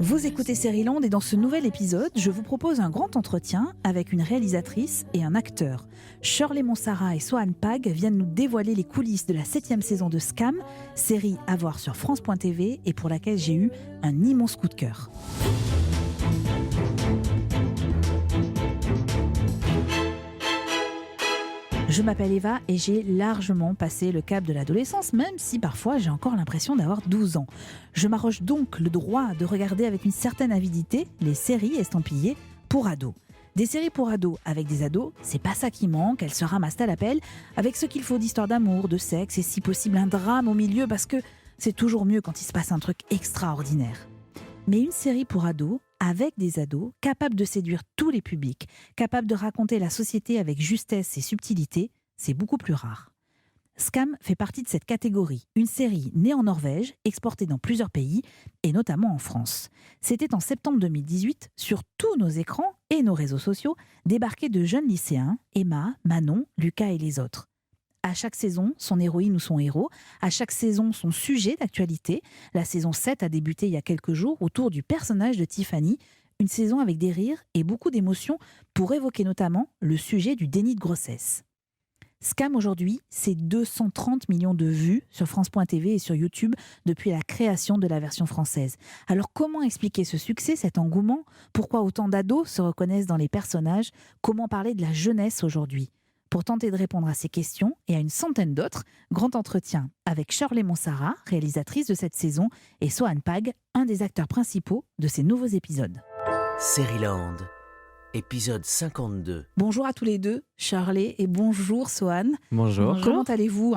Vous écoutez Seriland et dans ce nouvel épisode, je vous propose un grand entretien avec une réalisatrice et un acteur. Shirley Monsara et Sohan Pag viennent nous dévoiler les coulisses de la 7e saison de Scam, série à voir sur France.tv et pour laquelle j'ai eu un immense coup de cœur. Je m'appelle Eva et j'ai largement passé le cap de l'adolescence, même si parfois j'ai encore l'impression d'avoir 12 ans. Je m'arroge donc le droit de regarder avec une certaine avidité les séries estampillées pour ados. Des séries pour ados avec des ados, c'est pas ça qui manque, elles se ramassent à l'appel avec ce qu'il faut d'histoire d'amour, de sexe et si possible un drame au milieu parce que c'est toujours mieux quand il se passe un truc extraordinaire. Mais une série pour ados, avec des ados, capable de séduire tous les publics, capable de raconter la société avec justesse et subtilité, c'est beaucoup plus rare. Scam fait partie de cette catégorie, une série née en Norvège, exportée dans plusieurs pays, et notamment en France. C'était en septembre 2018, sur tous nos écrans et nos réseaux sociaux, débarquaient de jeunes lycéens, Emma, Manon, Lucas et les autres. À chaque saison, son héroïne ou son héros. À chaque saison, son sujet d'actualité. La saison 7 a débuté il y a quelques jours autour du personnage de Tiffany. Une saison avec des rires et beaucoup d'émotions pour évoquer notamment le sujet du déni de grossesse. Scam aujourd'hui, c'est 230 millions de vues sur France.tv et sur YouTube depuis la création de la version française. Alors comment expliquer ce succès, cet engouement ? Pourquoi autant d'ados se reconnaissent dans les personnages ? Comment parler de la jeunesse aujourd'hui ? Pour tenter de répondre à ces questions et à une centaine d'autres, grand entretien avec Shirley Monsara, réalisatrice de cette saison, et Sohan Pag, un des acteurs principaux de ces nouveaux épisodes. Seriland, épisode 52. Bonjour à tous les deux, Shirley, et bonjour Sohan. Bonjour. Comment allez-vous ?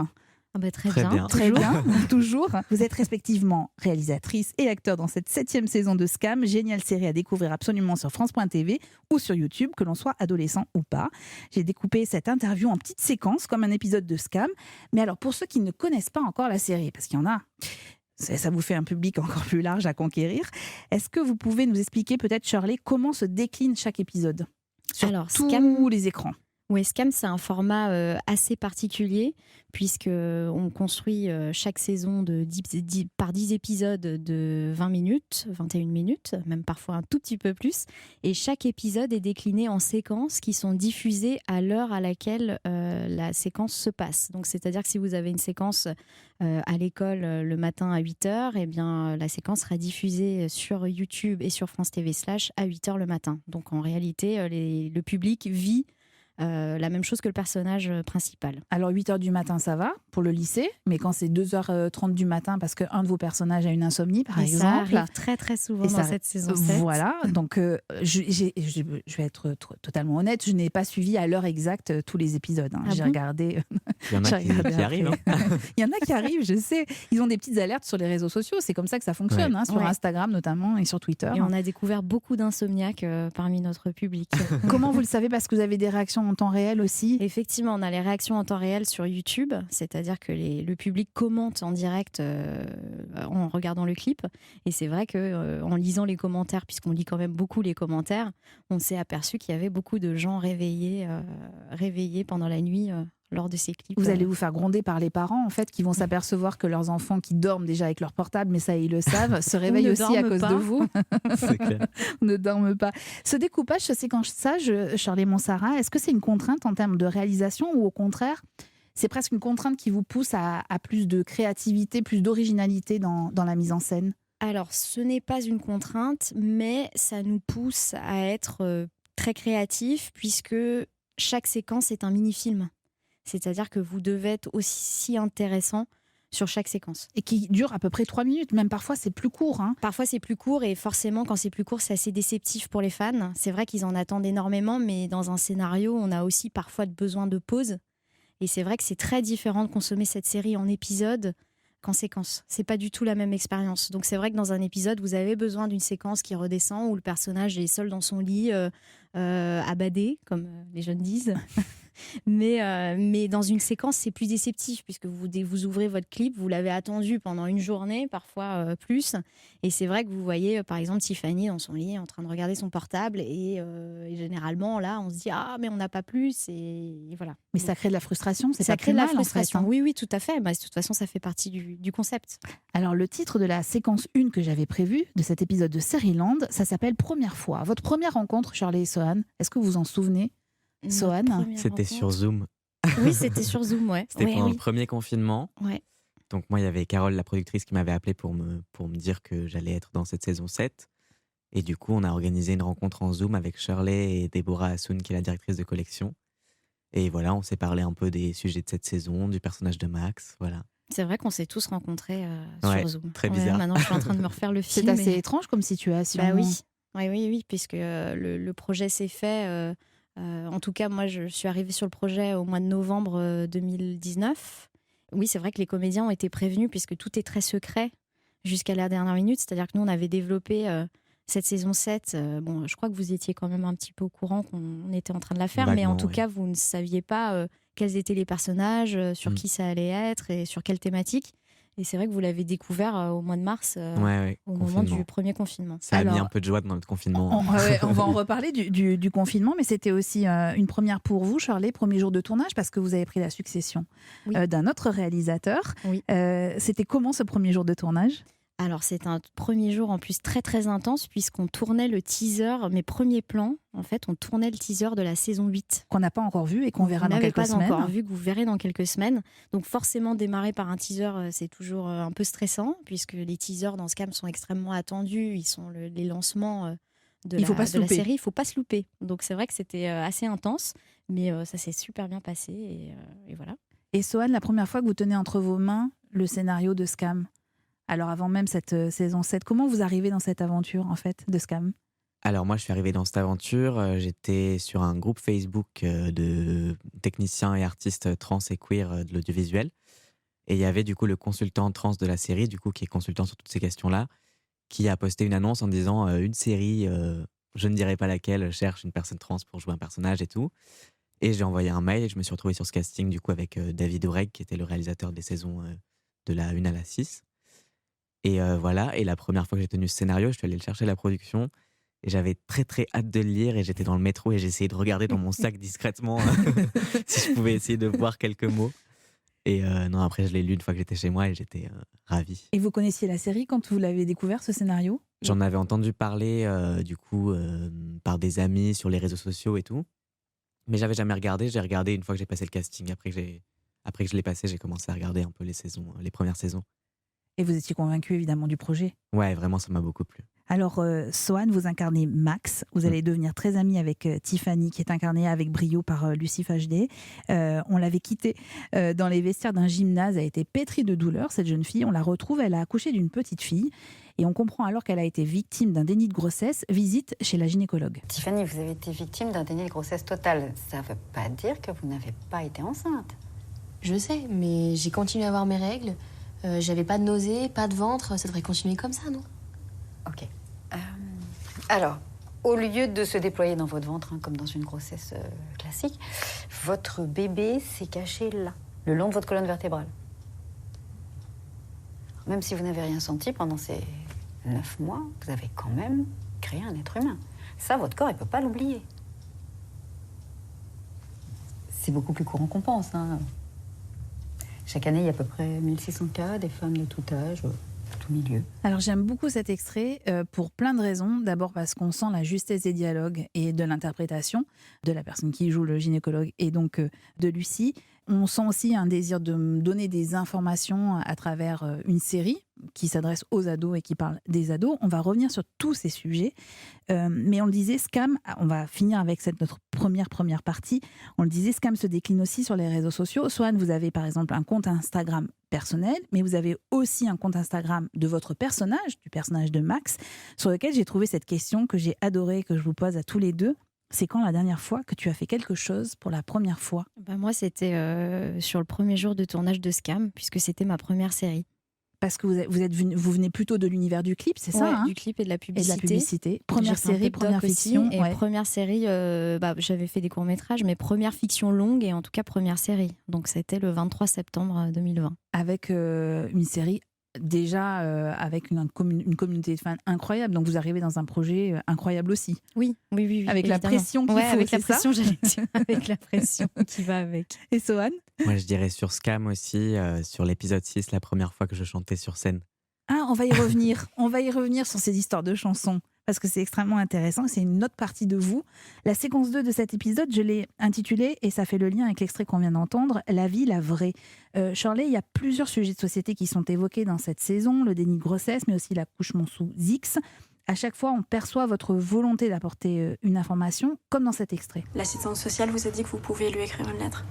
Très bien. Très bien, toujours. Vous êtes respectivement réalisatrice et acteur dans cette 7e saison de Scam, géniale série à découvrir absolument sur France.tv ou sur YouTube, que l'on soit adolescent ou pas. J'ai découpé cette interview en petites séquences, comme un épisode de Scam. Mais alors, pour ceux qui ne connaissent pas encore la série, parce qu'il y en a, ça vous fait un public encore plus large à conquérir, est-ce que vous pouvez nous expliquer peut-être, Shirley, comment se décline chaque épisode sur tous les écrans ? Oui, Scam, c'est un format assez particulier puisqu'on construit chaque saison par 10 épisodes de 20 minutes, 21 minutes, même parfois un tout petit peu plus. Et chaque épisode est décliné en séquences qui sont diffusées à l'heure à laquelle la séquence se passe. Donc, c'est-à-dire que si vous avez une séquence à l'école le matin à 8h, eh bien, la séquence sera diffusée sur YouTube et sur France TV / à 8h le matin. Donc, en réalité, le public vit la même chose que le personnage principal. Alors 8h du matin ça va pour le lycée, mais quand c'est 2h30 du matin parce qu'un de vos personnages a une insomnie par exemple. Ça arrive très très souvent dans cette saison 7. Voilà, donc je vais être totalement honnête, je n'ai pas suivi à l'heure exacte tous les épisodes. J'ai regardé. Il y en a qui arrivent. Il y en a qui arrivent, je sais. Ils ont des petites alertes sur les réseaux sociaux, c'est comme ça que ça fonctionne, sur Instagram notamment et sur Twitter. Et on a découvert beaucoup d'insomniaques parmi notre public. Comment vous le savez ? Parce que vous avez des réactions en temps réel aussi ? Effectivement, on a les réactions en temps réel sur YouTube, c'est-à-dire que le public commente en direct en regardant le clip. Et c'est vrai qu'en lisant les commentaires, puisqu'on lit quand même beaucoup les commentaires, on s'est aperçu qu'il y avait beaucoup de gens réveillés pendant la nuit lors de ces clips. Vous allez vous faire gronder par les parents, en fait, qui vont s'apercevoir que leurs enfants qui dorment déjà avec leur portable, mais ça, ils le savent, se réveillent aussi à cause de vous. C'est clair. Ne dorment pas. Ce découpage, ce séquençage, Shirley Monsara, est-ce que c'est une contrainte en termes de réalisation ou au contraire, c'est presque une contrainte qui vous pousse à plus de créativité, plus d'originalité dans la mise en scène ? Alors, ce n'est pas une contrainte, mais ça nous pousse à être très créatifs puisque chaque séquence est un mini-film. C'est-à-dire que vous devez être aussi intéressant sur chaque séquence. Et qui dure à peu près 3 minutes, même parfois c'est plus court. Parfois c'est plus court et forcément quand c'est plus court c'est assez déceptif pour les fans. C'est vrai qu'ils en attendent énormément mais dans un scénario on a aussi parfois besoin de pause. Et c'est vrai que c'est très différent de consommer cette série en épisode qu'en séquence. C'est pas du tout la même expérience. Donc c'est vrai que dans un épisode vous avez besoin d'une séquence qui redescend où le personnage est seul dans son lit à bader, comme les jeunes disent. mais dans une séquence, c'est plus déceptif puisque vous ouvrez votre clip, vous l'avez attendu pendant une journée, parfois plus. Et c'est vrai que vous voyez, par exemple, Tiffany dans son lit en train de regarder son portable. Et généralement, là, on se dit « Ah, mais on n'a pas plus ». Et voilà. Mais ça crée de la frustration, c'est ça pas crée plus de la mal, frustration. en fait, hein. Oui, oui, tout à fait. Bah, de toute façon, ça fait partie du concept. Alors, le titre de la séquence 1 que j'avais prévue de cet épisode de Seriland, ça s'appelle Première fois. Votre première rencontre, Shirley et Sohan, est-ce que vous vous en souvenez? Sohan? Notre première C'était rencontre. sur Zoom. Oui, c'était sur Zoom, ouais. C'était Ouais, pendant oui. le premier confinement. Ouais. Donc moi, il y avait Carole, la productrice, qui m'avait appelé pour me dire que j'allais être dans cette saison 7. Et du coup, on a organisé une rencontre en Zoom avec Shirley et Deborah Hassoun, qui est la directrice de collection. Et voilà, on s'est parlé un peu des sujets de cette saison, du personnage de Max, voilà. C'est vrai qu'on s'est tous rencontrés Ouais, sur Zoom. très bizarre. Maintenant, je suis en train de me refaire le film. C'est assez et- étrange comme situation. Bah oui. Oui, puisque le projet s'est fait. En tout cas, moi, je suis arrivée sur le projet au mois de novembre 2019. Oui, c'est vrai que les comédiens ont été prévenus puisque tout est très secret jusqu'à la dernière minute. C'est-à-dire que nous, on avait développé cette saison 7. Bon, je crois que vous étiez quand même un petit peu au courant qu'on était en train de la faire, mais en Vaguement, tout oui. cas, vous ne saviez pas quels étaient les personnages, sur qui ça allait être et sur quelle thématique. Et c'est vrai que vous l'avez découvert au mois de mars, Ouais, au moment confinement. du premier confinement. Ça a mis Alors, un peu de joie dans notre confinement. On va en reparler du confinement, mais c'était aussi une première pour vous, Shirley, premier jour de tournage, parce que vous avez pris la succession Oui. d'un autre réalisateur. Oui. C'était comment ce premier jour de tournage? Alors, c'est un premier jour en plus très très intense puisqu'on tournait le teaser, mes premiers plans, en fait, on tournait le teaser de la saison 8. Qu'on n'a pas encore vu et qu'on verra dans quelques pas semaines. encore vu, que vous verrez dans quelques semaines. Donc forcément, démarrer par un teaser, c'est toujours un peu stressant puisque les teasers dans Scam sont extrêmement attendus. Ils sont les lancements Il faut pas se de la louper. série. Il ne faut pas se louper. Donc c'est vrai que c'était assez intense, mais ça s'est super bien passé et voilà. Et Sohan, la première fois que vous tenez entre vos mains le scénario de Scam, alors avant même cette saison 7, comment vous arrivez dans cette aventure en fait de Scam? Alors moi, je suis arrivé dans cette aventure. J'étais sur un groupe Facebook de techniciens et artistes trans et queer de l'audiovisuel. Et il y avait du coup le consultant trans de la série, du coup qui est consultant sur toutes ces questions-là, qui a posté une annonce en disant une série, je ne dirai pas laquelle, cherche une personne trans pour jouer un personnage et tout. Et j'ai envoyé un mail et je me suis retrouvé sur ce casting du coup avec David Oreg, qui était le réalisateur des saisons de la 1 à la 6. Et voilà, et la première fois que j'ai tenu ce scénario, je suis allé le chercher à la production. Et j'avais très très hâte de le lire et j'étais dans le métro et j'essayais de regarder dans mon sac discrètement si je pouvais essayer de voir quelques mots. Et non, après je l'ai lu une fois que j'étais chez moi et j'étais ravi. Et vous connaissiez la série quand vous l'avez découvert, ce scénario? J'en avais entendu parler du coup par des amis sur les réseaux sociaux et tout. Mais j'avais jamais regardé, j'ai regardé une fois que j'ai passé le casting. Après que je l'ai passé, j'ai commencé à regarder un peu les premières saisons. Et vous étiez convaincu évidemment du projet. Ouais, vraiment ça m'a beaucoup plu. Alors, Sohan, vous incarnez Max. Vous allez devenir très amie avec Tiffany, qui est incarnée avec brio par Lucie Fajdet. On l'avait quittée dans les vestiaires d'un gymnase. Elle a été pétrie de douleur, cette jeune fille. On la retrouve, elle a accouché d'une petite fille. Et on comprend alors qu'elle a été victime d'un déni de grossesse. Visite chez la gynécologue. Tiffany, vous avez été victime d'un déni de grossesse total. Ça ne veut pas dire que vous n'avez pas été enceinte. Je sais, mais j'ai continué à avoir mes règles. J'avais pas de nausées, pas de ventre. Ça devrait continuer comme ça, non? Ok. Alors, au lieu de se déployer dans votre ventre, comme dans une grossesse classique, votre bébé s'est caché là, le long de votre colonne vertébrale. Même si vous n'avez rien senti pendant ces 9 mois, vous avez quand même créé un être humain. Ça, votre corps, il ne peut pas l'oublier. C'est beaucoup plus courant qu'on pense, hein. Chaque année, il y a à peu près 1600 cas, des femmes de tout âge, tout milieu. Alors j'aime beaucoup cet extrait pour plein de raisons. D'abord parce qu'on sent la justesse des dialogues et de l'interprétation de la personne qui joue le gynécologue et donc de Lucie. On sent aussi un désir de donner des informations à travers une série qui s'adresse aux ados et qui parle des ados. On va revenir sur tous ces sujets. Mais on le disait, Scam, on va finir avec notre première partie. On le disait, Scam se décline aussi sur les réseaux sociaux. Sohan, vous avez par exemple un compte Instagram personnel, mais vous avez aussi un compte Instagram de votre personnage, du personnage de Max, sur lequel j'ai trouvé cette question que j'ai adorée, que je vous pose à tous les deux. C'est quand la dernière fois que tu as fait quelque chose pour la première fois? Moi, c'était sur le premier jour de tournage de Scam, puisque c'était ma première série. Parce que vous venez plutôt de l'univers du clip, c'est ça, hein? Du clip et de la Et de publicité. la publicité. Première J'ai fait un peu série, de première doc aussi, fiction. et première série, j'avais fait des courts-métrages, mais première fiction longue et en tout cas première série. Donc c'était le 23 septembre 2020. Avec une série déjà avec une communauté de fans incroyable. Donc vous arrivez dans un projet incroyable aussi. Oui. Avec la évidemment. pression qu'il faut, avec la c'est ça pression, j'allais dire, avec la pression qui va avec. Et Sohan? Moi, je dirais sur Scam aussi, sur l'épisode 6, la première fois que je chantais sur scène. Ah, on va y revenir. On va y revenir sur ces histoires de chansons. Parce que c'est extrêmement intéressant, c'est une autre partie de vous. La séquence 2 de cet épisode, je l'ai intitulée, et ça fait le lien avec l'extrait qu'on vient d'entendre, La vie, la vraie. Shirley, il y a plusieurs sujets de société qui sont évoqués dans cette saison, le déni de grossesse, mais aussi l'accouchement sous X. À chaque fois, on perçoit votre volonté d'apporter une information, comme dans cet extrait. L'assistante sociale vous a dit que vous pouviez lui écrire une lettre.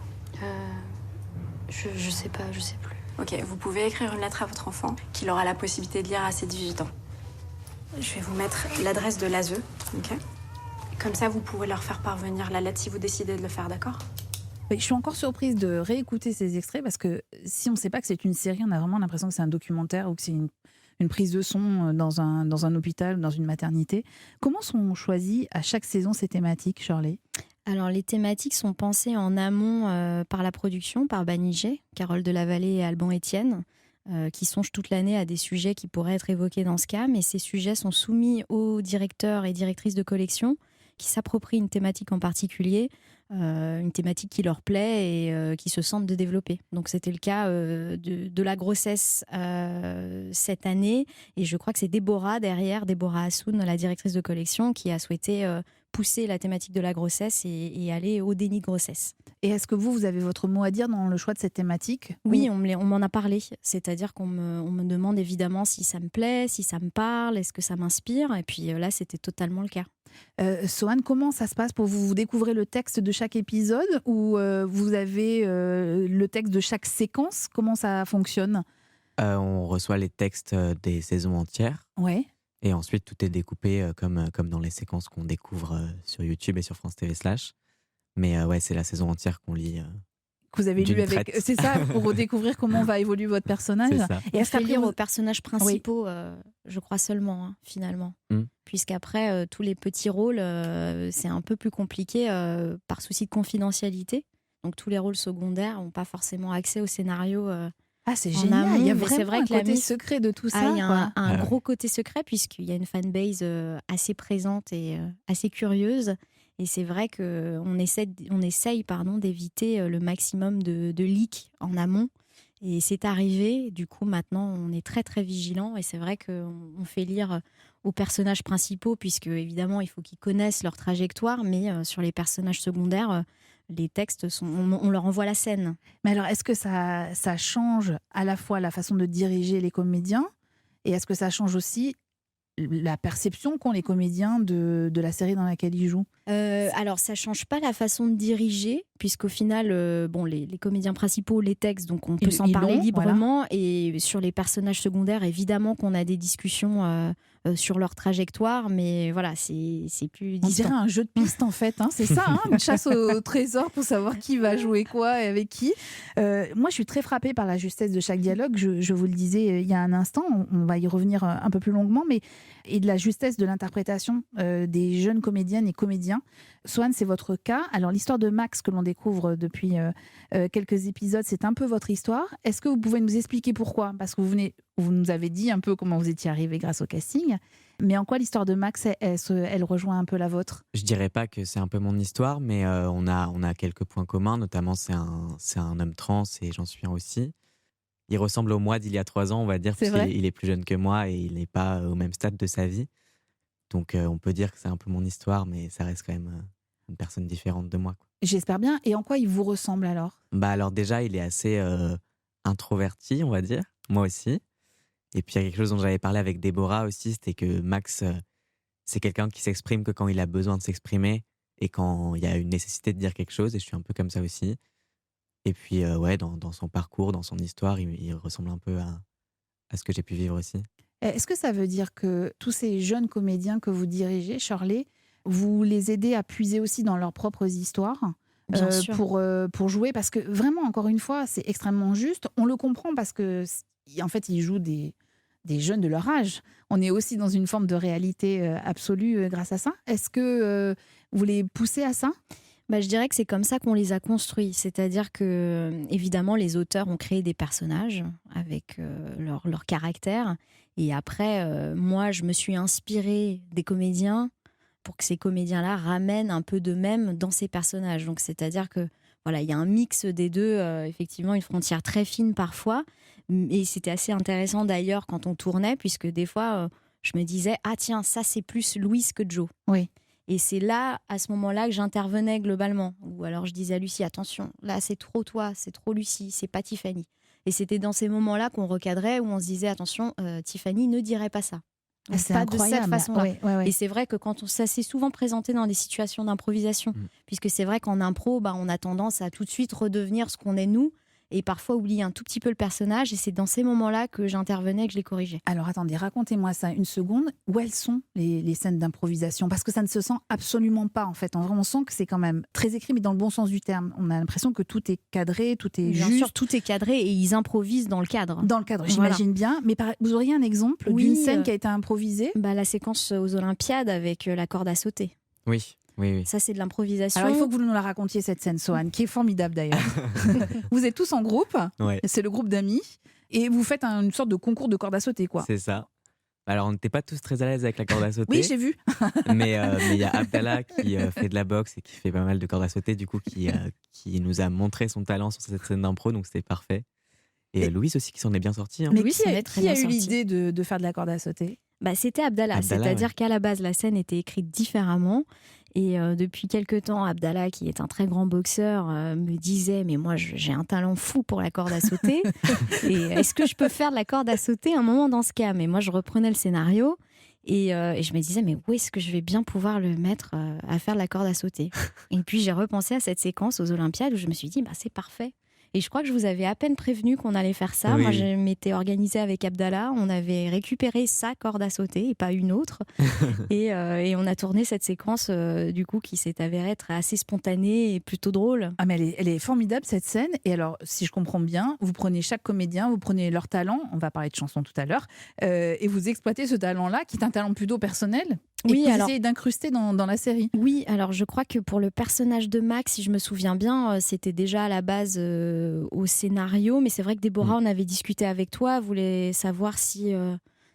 Je sais pas, je sais plus. Ok, vous pouvez écrire une lettre à votre enfant qu'il aura la possibilité de lire à ses 18 ans. Je vais vous mettre l'adresse de l'ASE, ok? Comme ça, vous pouvez leur faire parvenir la lettre si vous décidez de le faire, d'accord? Je suis encore surprise de réécouter ces extraits parce que si on ne sait pas que c'est une série, on a vraiment l'impression que c'est un documentaire ou que c'est une prise de son dans un hôpital, dans une maternité. Comment sont choisies à chaque saison ces thématiques, Shirley? Alors, les thématiques sont pensées en amont par la production, par Banigé, Carole Delavallée et Alban Etienne, qui songent toute l'année à des sujets qui pourraient être évoqués dans ce cas. Mais ces sujets sont soumis aux directeurs et directrices de collection qui s'approprient une thématique en particulier, une thématique qui leur plaît et qui se sentent de développer. Donc, c'était le cas de la grossesse cette année. Et je crois que c'est Déborah Assoun, la directrice de collection, qui a souhaité pousser la thématique de la grossesse et aller au déni de grossesse. Et est-ce que vous avez votre mot à dire dans le choix de cette thématique? Oui, on m'en a parlé. C'est-à-dire qu'on me demande évidemment si ça me plaît, si ça me parle, est-ce que ça m'inspire. Et puis là, c'était totalement le cas. Sohan, comment ça se passe pour vous? Vous découvrez le texte de chaque épisode ou vous avez le texte de chaque séquence? Comment ça fonctionne? On reçoit les textes des saisons entières. Ouais. Et ensuite, tout est découpé comme dans les séquences qu'on découvre sur YouTube et sur France TV Slash. Mais c'est la saison entière qu'on lit. Que vous avez lu d'une avec. traite. C'est ça, pour redécouvrir comment va évoluer votre personnage. C'est ça. Et On est-ce fait qu'après, lire vous- aux personnages principaux, je crois seulement, finalement. Puisqu'après, tous les petits rôles, c'est un peu plus compliqué par souci de confidentialité. Donc tous les rôles secondaires n'ont pas forcément accès au scénario. Ah, c'est en génial. amont, Il y a mais c'est vraiment vrai un que la côté mise- secret de tout ça. Il y a quoi. un Ah ouais. gros côté secret puisqu'il y a une fanbase assez présente et assez curieuse. Et c'est vrai qu'on essaye d'éviter le maximum de leaks en amont. Et c'est arrivé. Du coup, maintenant, on est très, très vigilant. Et c'est vrai qu'on fait lire aux personnages principaux puisque, évidemment, il faut qu'ils connaissent leur trajectoire. Mais sur les personnages secondaires, les textes, on leur envoie la scène. Mais alors, est-ce que ça change à la fois la façon de diriger les comédiens et est-ce que ça change aussi la perception qu'ont les comédiens de la série dans laquelle ils jouent? Alors, ça change pas la façon de diriger, puisqu'au final, les comédiens principaux, les textes, donc on peut s'en ils parler l'ont, librement. Et sur les personnages secondaires, évidemment qu'on a des discussions sur leur trajectoire, mais voilà, c'est plus On distant. dirait un jeu de piste en fait, hein, c'est ça, hein, une chasse au trésor pour savoir qui va jouer quoi et avec qui. Moi je suis très frappée par la justesse de chaque dialogue, je vous le disais il y a un instant, on va y revenir un peu plus longuement, mais et de la justesse de l'interprétation des jeunes comédiennes et comédiens. Sohan, c'est votre cas. Alors l'histoire de Max que l'on découvre depuis quelques épisodes, c'est un peu votre histoire. Est-ce que vous pouvez nous expliquer pourquoi? Parce que vous nous avez dit un peu comment vous étiez arrivé grâce au casting, mais en quoi l'histoire de Max, elle rejoint un peu la vôtre? Je dirais pas que c'est un peu mon histoire, mais on a quelques points communs. Notamment, c'est un homme trans et j'en suis un aussi. Il ressemble au moi d'il y a 3 ans, on va dire, C'est parce vrai qu'il est plus jeune que moi et il n'est pas au même stade de sa vie. Donc on peut dire que c'est un peu mon histoire, mais ça reste quand même une personne différente de moi, quoi. J'espère bien. Et en quoi il vous ressemble alors? Alors déjà, il est assez introverti, on va dire. Moi aussi. Et puis il y a quelque chose dont j'avais parlé avec Déborah aussi, c'était que Max, c'est quelqu'un qui s'exprime que quand il a besoin de s'exprimer et quand il y a une nécessité de dire quelque chose. Et je suis un peu comme ça aussi. Et puis dans son parcours, dans son histoire, il ressemble un peu à ce que j'ai pu vivre aussi. Est-ce que ça veut dire que tous ces jeunes comédiens que vous dirigez, Shirley, vous les aidez à puiser aussi dans leurs propres histoires Bien sûr. pour jouer, parce que vraiment, encore une fois, c'est extrêmement juste. On le comprend parce que, en fait, ils jouent des jeunes de leur âge. On est aussi dans une forme de réalité absolue grâce à ça. Est-ce que vous les poussez à ça ? Je dirais que c'est comme ça qu'on les a construits. C'est-à-dire que, évidemment, les auteurs ont créé des personnages avec leur caractère. Et après, moi, je me suis inspirée des comédiens pour que ces comédiens-là ramènent un peu d'eux-mêmes dans ces personnages. Donc, c'est-à-dire que voilà, il y a un mix des deux, effectivement, une frontière très fine parfois. Et c'était assez intéressant d'ailleurs quand on tournait, puisque des fois, je me disais « Ah tiens, ça c'est plus Louise que Joe ». Oui. Et c'est là, à ce moment-là, que j'intervenais globalement. Ou alors je disais à Lucie, attention, là c'est trop toi, c'est trop Lucie, c'est pas Tiffany. Et c'était dans ces moments-là qu'on recadrait, où on se disait, attention, Tiffany ne dirait pas ça. Donc, C'est pas incroyable. de cette façon-là. Ouais. Et c'est vrai que ça s'est souvent présenté dans des situations d'improvisation. Puisque c'est vrai qu'en impro, on a tendance à tout de suite redevenir ce qu'on est nous. Et parfois oublier un tout petit peu le personnage. Et c'est dans ces moments-là que j'intervenais et que je les corrigeais. Alors attendez, racontez-moi ça une seconde. Où elles sont les scènes d'improvisation ? Parce que ça ne se sent absolument pas en fait. En vrai, on sent que c'est quand même très écrit, mais dans le bon sens du terme. On a l'impression que tout est cadré, tout est Bien juste. sûr, tout est cadré et ils improvisent dans le cadre. Dans le cadre, j'imagine bien. Mais vous auriez un exemple d'une scène qui a été improvisée ? La séquence aux Olympiades avec la corde à sauter. Oui. Ça, c'est de l'improvisation. Alors, il faut que vous nous la racontiez, cette scène, Sohan, qui est formidable d'ailleurs. Vous êtes tous en groupe, c'est le groupe d'amis, et vous faites une sorte de concours de corde à sauter, quoi. C'est ça. Alors, on n'était pas tous très à l'aise avec la corde à sauter. Oui, j'ai vu. mais il y a Abdallah qui fait de la boxe et qui fait pas mal de corde à sauter, du coup, qui nous a montré son talent sur cette scène d'impro, donc c'était parfait. Et Louise aussi qui s'en est bien sortie. Mais Louise qui a eu l'idée de faire de la corde à sauter ? C'était Abdallah. C'est-à-dire qu'à la base, la scène était écrite différemment. Et depuis quelques temps, Abdallah, qui est un très grand boxeur, me disait « Mais moi, j'ai un talent fou pour la corde à sauter. Et est-ce que je peux faire de la corde à sauter un moment dans ce cas ?» Mais moi, je reprenais le scénario et je me disais « Mais où est-ce que je vais bien pouvoir le mettre à faire de la corde à sauter ?» Et puis, j'ai repensé à cette séquence aux Olympiades où je me suis dit « C'est parfait. » Et je crois que je vous avais à peine prévenu qu'on allait faire ça. Oui. Moi, je m'étais organisée avec Abdallah. On avait récupéré sa corde à sauter et pas une autre. et on a tourné cette séquence du coup qui s'est avérée être assez spontanée et plutôt drôle. Ah, mais elle est formidable, cette scène. Et alors, si je comprends bien, vous prenez chaque comédien, vous prenez leur talent, on va parler de chansons tout à l'heure, et vous exploitez ce talent-là, qui est un talent plutôt personnel, et que vous essayez d'incruster dans la série. Oui, alors je crois que pour le personnage de Max, si je me souviens bien, c'était déjà à la base au scénario, mais c'est vrai que Déborah, on avait discuté avec toi, voulait savoir si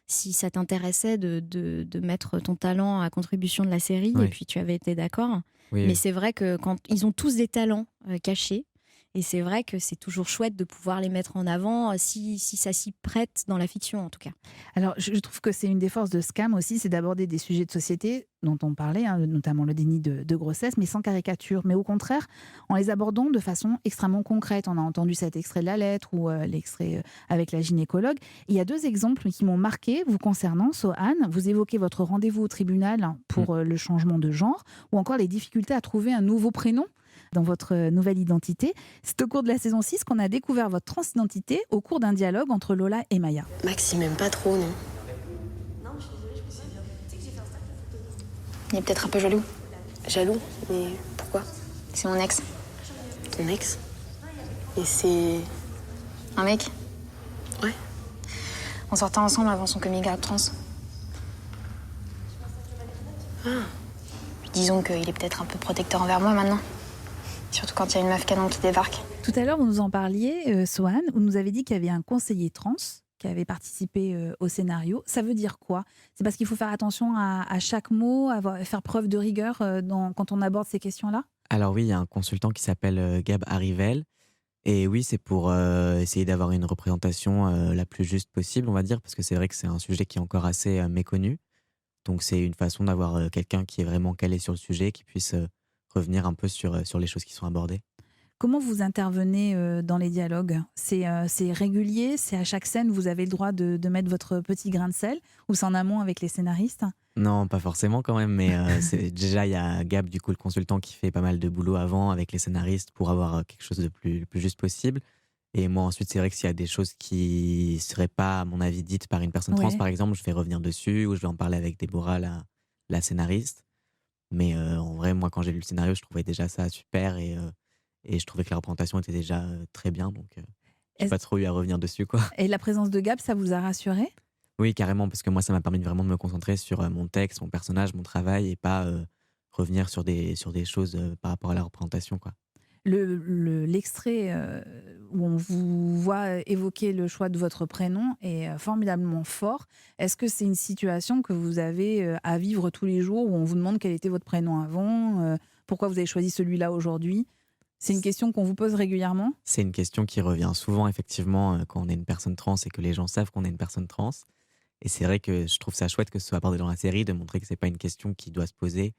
ça t'intéressait de mettre ton talent à contribution de la série, et puis tu avais été d'accord. Mais c'est vrai que quand ils ont tous des talents cachés, et c'est vrai que c'est toujours chouette de pouvoir les mettre en avant si ça s'y prête dans la fiction, en tout cas. Alors, je trouve que c'est une des forces de Scam aussi, c'est d'aborder des sujets de société dont on parlait, notamment le déni de grossesse, mais sans caricature. Mais au contraire, en les abordant de façon extrêmement concrète. On a entendu cet extrait de la lettre ou l'extrait avec la gynécologue. Il y a deux exemples qui m'ont marqué vous concernant, Sohan. Vous évoquez votre rendez-vous au tribunal pour le changement de genre, ou encore les difficultés à trouver un nouveau prénom dans votre nouvelle identité. C'est au cours de la saison 6 qu'on a découvert votre transidentité au cours d'un dialogue entre Lola et Maya. Max, il m'aime pas trop, non? Il est peut-être un peu jaloux. Jaloux? Mais pourquoi? C'est mon ex. Ton ex? Et c'est... Un mec. Ouais. On sortait ensemble avant son coming out trans. Puis disons qu'il est peut-être un peu protecteur envers moi maintenant. Surtout quand il y a une meuf canon qui débarque. Tout à l'heure, vous nous en parliez, Sohan, vous nous avez dit qu'il y avait un conseiller trans qui avait participé au scénario. Ça veut dire quoi? C'est parce qu'il faut faire attention à chaque mot, faire preuve de rigueur quand on aborde ces questions-là? Alors oui, il y a un consultant qui s'appelle Gab Arrivel. Et oui, c'est pour essayer d'avoir une représentation la plus juste possible, on va dire, parce que c'est vrai que c'est un sujet qui est encore assez méconnu. Donc c'est une façon d'avoir quelqu'un qui est vraiment calé sur le sujet, qui puisse revenir un peu sur les choses qui sont abordées. Comment vous intervenez dans les dialogues? C'est régulier? C'est à chaque scène, vous avez le droit de mettre votre petit grain de sel? Ou c'est en amont avec les scénaristes? Non, pas forcément quand même, mais déjà il y a Gab, du coup, le consultant, qui fait pas mal de boulot avant avec les scénaristes pour avoir quelque chose de le plus juste possible. Et moi ensuite, c'est vrai que s'il y a des choses qui seraient pas, à mon avis, dites par une personne trans, par exemple, je vais revenir dessus, ou je vais en parler avec Déborah, la scénariste. Mais en vrai, moi, quand j'ai lu le scénario, je trouvais déjà ça super, et Et je trouvais que la représentation était déjà très bien, donc j'ai Est-ce- pas trop eu à revenir dessus, quoi. Et la présence de Gab, ça vous a rassuré? Oui, carrément, parce que moi, ça m'a permis vraiment de me concentrer sur mon texte, mon personnage, mon travail, et pas revenir sur des choses par rapport à la représentation, quoi. L'extrait où on vous voit évoquer le choix de votre prénom est formidablement fort. Est-ce que c'est une situation que vous avez à vivre tous les jours où on vous demande quel était votre prénom avant, pourquoi vous avez choisi celui-là aujourd'hui? C'est une question qu'on vous pose régulièrement? C'est une question qui revient souvent, effectivement, quand on est une personne trans et que les gens savent qu'on est une personne trans. Et c'est vrai que je trouve ça chouette que ce soit abordé dans la série, de montrer que c'est pas une question qui doit se poser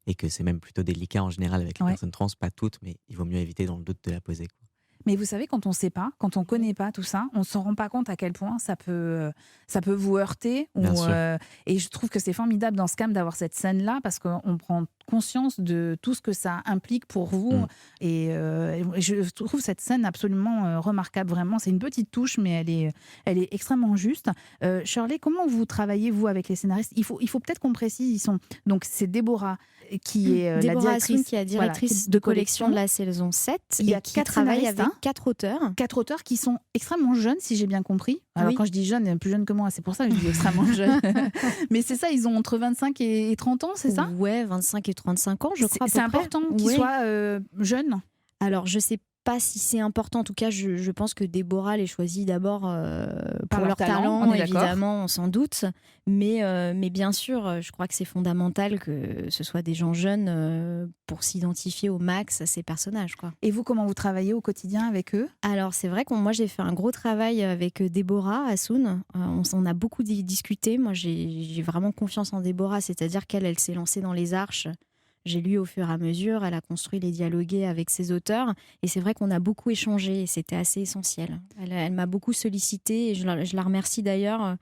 et que c'est même plutôt délicat en général avec les Ouais. personnes trans, pas toutes, mais il vaut mieux éviter dans le doute de la poser, quoi. Mais vous savez, quand on ne sait pas, quand on ne connaît pas tout ça, on ne s'en rend pas compte à quel point ça peut vous heurter. Bien sûr. Et je trouve que c'est formidable dans Scam d'avoir cette scène-là parce qu'on prend conscience de tout ce que ça implique pour vous. Mm. Et je trouve cette scène absolument remarquable, vraiment. C'est une petite touche, mais elle est extrêmement juste. Shirley, comment vous travaillez, vous, avec les scénaristes? Il faut peut-être qu'on précise, donc c'est Déborah qui est la Déborah directrice, Assoun, qui est directrice voilà, de collection de la saison 7 Il y a et qui 4 travaille scénaristes, avec hein. 4 auteurs. 4 auteurs qui sont extrêmement jeunes, si j'ai bien compris. Alors, Oui. quand je dis jeunes, plus jeunes que moi, c'est pour ça que je dis extrêmement jeunes. Mais c'est ça, ils ont entre 25 et 30 ans, c'est ça? Ouais, 25 et 35 ans, je crois. à C'est peu près. important qu'ils Ouais. soient jeunes. Alors, je sais pas si c'est important. En tout cas, je pense que Déborah les choisit d'abord pour leur leur talent, talent, on est d'accord. évidemment, sans doute. Mais bien sûr, je crois que c'est fondamental que ce soit des gens jeunes pour s'identifier au max à ces personnages, quoi. Et vous, comment vous travaillez au quotidien avec eux? Alors, c'est vrai que moi, j'ai fait un gros travail avec Déborah Assoun. On a beaucoup discuté. Moi, j'ai vraiment confiance en Déborah, c'est-à-dire elle s'est lancée dans les arches. J'ai lu au fur et à mesure, elle a construit les dialogués avec ses auteurs. Et c'est vrai qu'on a beaucoup échangé et c'était assez essentiel. Elle m'a beaucoup sollicité et je la remercie d'ailleurs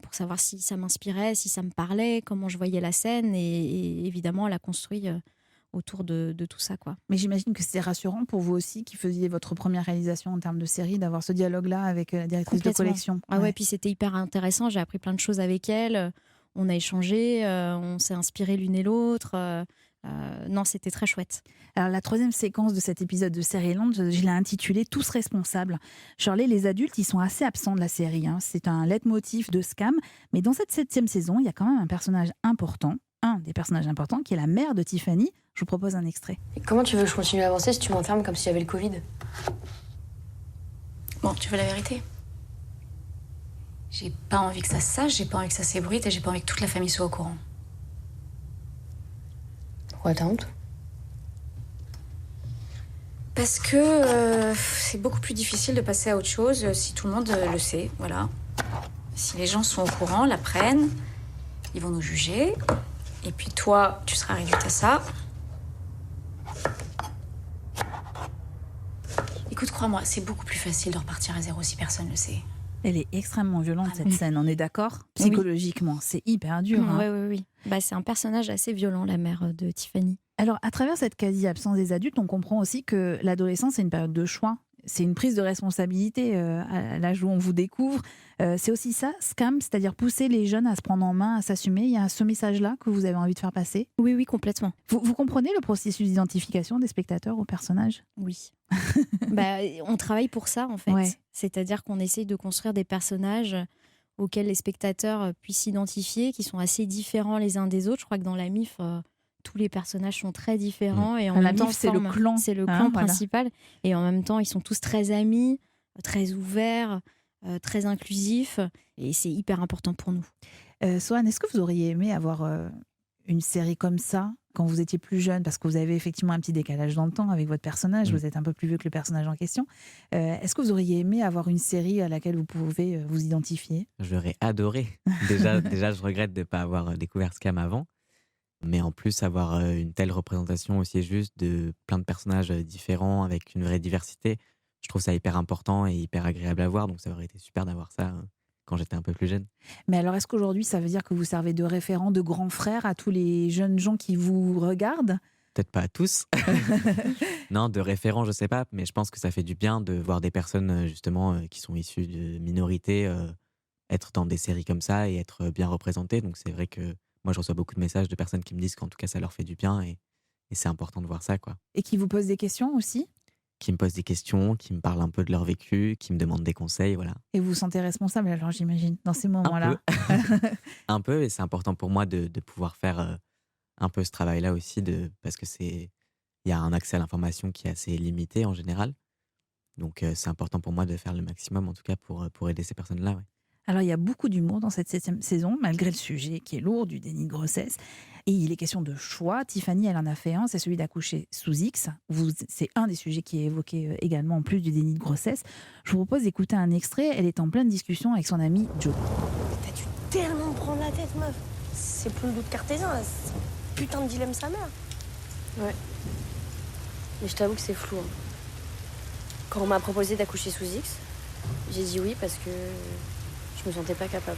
pour savoir si ça m'inspirait, si ça me parlait, comment je voyais la scène. Et évidemment, elle a construit autour de tout ça, quoi. Mais j'imagine que c'est rassurant pour vous aussi, qui faisiez votre première réalisation en termes de série, d'avoir ce dialogue-là avec la directrice de Complètement. collection. Ah ouais, puis c'était hyper intéressant. J'ai appris plein de choses avec elle. On a échangé, on s'est inspiré l'une et l'autre. Non, c'était très chouette. Alors, la troisième séquence de cet épisode de Série-Land, je l'ai intitulée Tous responsables. Shirley, les adultes, ils sont assez absents de la série, hein. C'est un leitmotiv de Scam. Mais dans cette 7e saison, il y a quand même un personnage important, un des personnages importants, qui est la mère de Tiffany. Je vous propose un extrait. Et comment tu veux que je continue à avancer si tu m'enfermes comme si j'avais le Covid? Bon, tu veux la vérité? J'ai pas envie que ça se sache, j'ai pas envie que ça s'ébruite et j'ai pas envie que toute la famille soit au courant. Pourquoi t'as honte? Parce que c'est beaucoup plus difficile de passer à autre chose si tout le monde le sait, voilà. Si les gens sont au courant, l'apprennent, ils vont nous juger. Et puis toi, tu seras réduite à ça. Écoute, crois-moi, c'est beaucoup plus facile de repartir à zéro si personne le sait. Elle est extrêmement violente, cette oui. scène, on est d'accord? Oui. Psychologiquement, c'est hyper dur. Hein. Oui. Bah, c'est un personnage assez violent, la mère de Tiffany. Alors, à travers cette quasi-absence des adultes, on comprend aussi que l'adolescence, c'est une période de choix. C'est une prise de responsabilité à l'âge où on vous découvre. C'est aussi ça, Scam, c'est-à-dire pousser les jeunes à se prendre en main, à s'assumer. Il y a ce message-là que vous avez envie de faire passer. Oui, complètement. Vous comprenez le processus d'identification des spectateurs aux personnages? Oui. On travaille pour ça, en fait. Ouais. C'est-à-dire qu'on essaye de construire des personnages auxquels les spectateurs puissent s'identifier, qui sont assez différents les uns des autres. Je crois que dans la MIF, tous les personnages sont très différents. Et en La même temps, MIF, c'est le clan. C'est le Hein, clan voilà. principal. Et en même temps, ils sont tous très amis, très ouverts, très inclusifs. Et c'est hyper important pour nous. Sohan, est-ce que vous auriez aimé avoir une série comme ça quand vous étiez plus jeune, parce que vous avez effectivement un petit décalage dans le temps avec votre personnage, vous êtes un peu plus vieux que le personnage en question. Est-ce que vous auriez aimé avoir une série à laquelle vous pouvez vous identifier? Je l'aurais adoré. Déjà, je regrette de ne pas avoir découvert Scam avant. Mais en plus, avoir une telle représentation aussi juste de plein de personnages différents avec une vraie diversité, je trouve ça hyper important et hyper agréable à voir. Donc ça aurait été super d'avoir ça quand j'étais un peu plus jeune. Mais alors, est-ce qu'aujourd'hui, ça veut dire que vous servez de référent, de grand frère à tous les jeunes gens qui vous regardent? Peut-être pas à tous. Non, de référent, je sais pas. Mais je pense que ça fait du bien de voir des personnes justement qui sont issues de minorités être dans des séries comme ça et être bien représentées. Donc c'est vrai que moi, je reçois beaucoup de messages de personnes qui me disent qu'en tout cas, ça leur fait du bien et c'est important de voir ça, quoi. Et qui vous posent des questions aussi? qui me posent des questions, qui me parlent un peu de leur vécu, qui me demandent des conseils, voilà. Et vous vous sentez responsable alors, j'imagine, dans ces Un moments-là. peu, un peu, et c'est important pour moi de pouvoir faire un peu ce travail-là aussi, parce que il y a un accès à l'information qui est assez limité en général. Donc c'est important pour moi de faire le maximum, en tout cas, pour aider ces personnes-là. Ouais. Alors, il y a beaucoup d'humour dans cette 7e saison, malgré le sujet qui est lourd du déni de grossesse. Et il est question de choix. Tiffany, elle en a fait un, c'est celui d'accoucher sous X. C'est un des sujets qui est évoqué également, en plus du déni de grossesse. Je vous propose d'écouter un extrait. Elle est en pleine discussion avec son ami Joe. T'as dû tellement me prendre la tête, meuf. C'est plus le doute cartésien, là. C'est un putain de dilemme sa mère. Ouais. Mais je t'avoue que c'est flou. Hein. Quand on m'a proposé d'accoucher sous X, j'ai dit oui parce que je me sentais pas capable.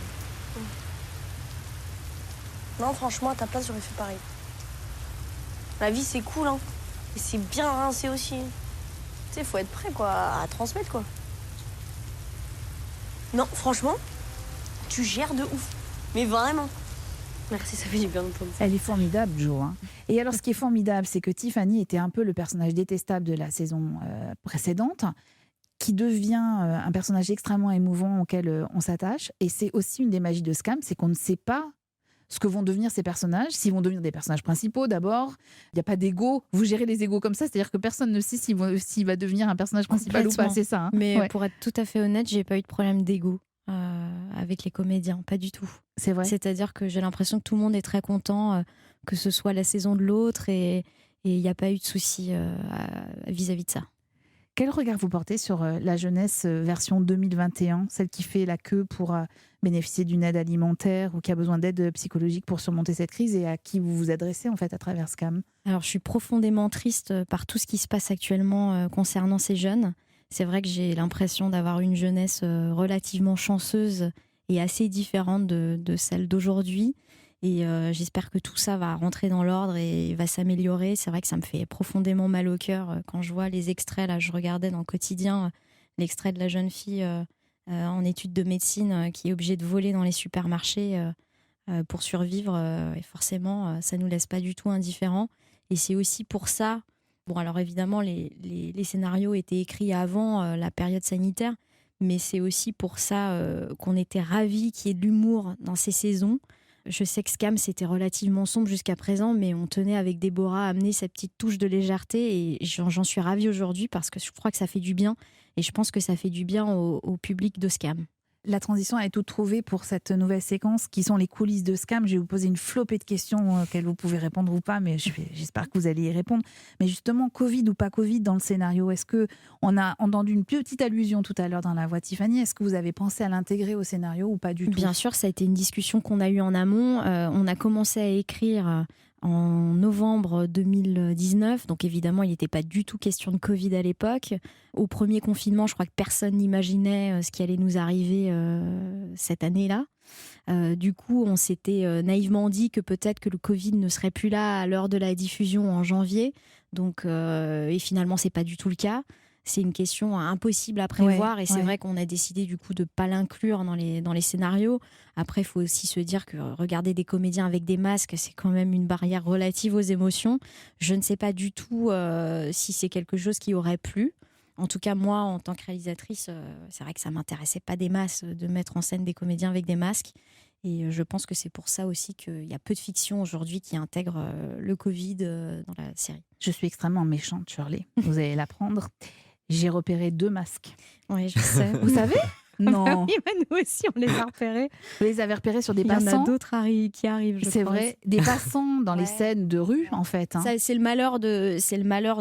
Non, franchement, à ta place, j'aurais fait pareil. La vie, c'est cool, hein. Et c'est bien rincé aussi. Tu sais, faut être prêt, quoi, à transmettre, quoi. Non, franchement, tu gères de ouf. Mais vraiment. Merci, ça fait du bien d'entendre ça. Elle est formidable, Jo. Hein. Et alors, ce qui est formidable, c'est que Tiffany était un peu le personnage détestable de la saison précédente, qui devient un personnage extrêmement émouvant auquel on s'attache. Et c'est aussi une des magies de Scam, c'est qu'on ne sait pas ce que vont devenir ces personnages, s'ils vont devenir des personnages principaux d'abord. Il n'y a pas d'ego. Vous gérez les égos comme ça, c'est-à-dire que personne ne sait s'il va devenir un personnage principal ou pas, c'est ça. Hein. Mais Ouais. pour être tout à fait honnête, j'ai pas eu de problème d'ego avec les comédiens, pas du tout. C'est vrai. C'est-à-dire que j'ai l'impression que tout le monde est très content, que ce soit la saison de l'autre, et il n'y a pas eu de souci vis-à-vis de ça. Quel regard vous portez sur la jeunesse version 2021, celle qui fait la queue pour bénéficier d'une aide alimentaire ou qui a besoin d'aide psychologique pour surmonter cette crise, et à qui vous vous adressez en fait à travers Scam? Alors, je suis profondément triste par tout ce qui se passe actuellement concernant ces jeunes. C'est vrai que j'ai l'impression d'avoir une jeunesse relativement chanceuse et assez différente de celle d'aujourd'hui. Et j'espère que tout ça va rentrer dans l'ordre et va s'améliorer. C'est vrai que ça me fait profondément mal au cœur quand je vois les extraits. Là, je regardais dans le quotidien l'extrait de la jeune fille en études de médecine qui est obligée de voler dans les supermarchés pour survivre. Et forcément, ça ne nous laisse pas du tout indifférents. Et c'est aussi pour ça... Bon, alors évidemment, les scénarios étaient écrits avant la période sanitaire, mais c'est aussi pour ça qu'on était ravis qu'il y ait de l'humour dans ces saisons. Je sais que Scam, c'était relativement sombre jusqu'à présent, mais on tenait avec Déborah à amener cette petite touche de légèreté, et j'en suis ravie aujourd'hui parce que je crois que ça fait du bien, et je pense que ça fait du bien au public de Scam. La transition est toute trouvée pour cette nouvelle séquence qui sont les coulisses de Scam. Je vais vous poser une flopée de questions auxquelles vous pouvez répondre ou pas, mais j'espère que vous allez y répondre. Mais justement, Covid ou pas Covid dans le scénario, est-ce qu'on a entendu une petite allusion tout à l'heure dans la voix de Tiffany? Est-ce que vous avez pensé à l'intégrer au scénario ou pas du tout? Bien sûr, ça a été une discussion qu'on a eue en amont. On a commencé à écrire en novembre 2019, donc évidemment il n'était pas du tout question de Covid à l'époque. Au premier confinement, je crois que personne n'imaginait ce qui allait nous arriver cette année-là. Du coup, on s'était naïvement dit que peut-être que le Covid ne serait plus là à l'heure de la diffusion en janvier, donc, et finalement c'est pas du tout le cas. C'est une question impossible à prévoir, et c'est vrai qu'on a décidé du coup de ne pas l'inclure dans les scénarios. Après, il faut aussi se dire que regarder des comédiens avec des masques, c'est quand même une barrière relative aux émotions. Je ne sais pas du tout si c'est quelque chose qui aurait plu. En tout cas, moi, en tant que réalisatrice, c'est vrai que ça ne m'intéressait pas des masses de mettre en scène des comédiens avec des masques. Et je pense que c'est pour ça aussi qu'il y a peu de fiction aujourd'hui qui intègre le Covid dans la série. Je suis extrêmement méchante, Shirley. Vous allez l'apprendre. J'ai repéré 2 masques. Oui, je sais. Vous savez? Non. Oui, mais nous aussi, on les a repérés. Vous les avez repérés sur des Il y en passants? a d'autres qui arrivent, C'est vrai, des passants dans les scènes de rue, en fait. Hein. Ça, c'est le malheur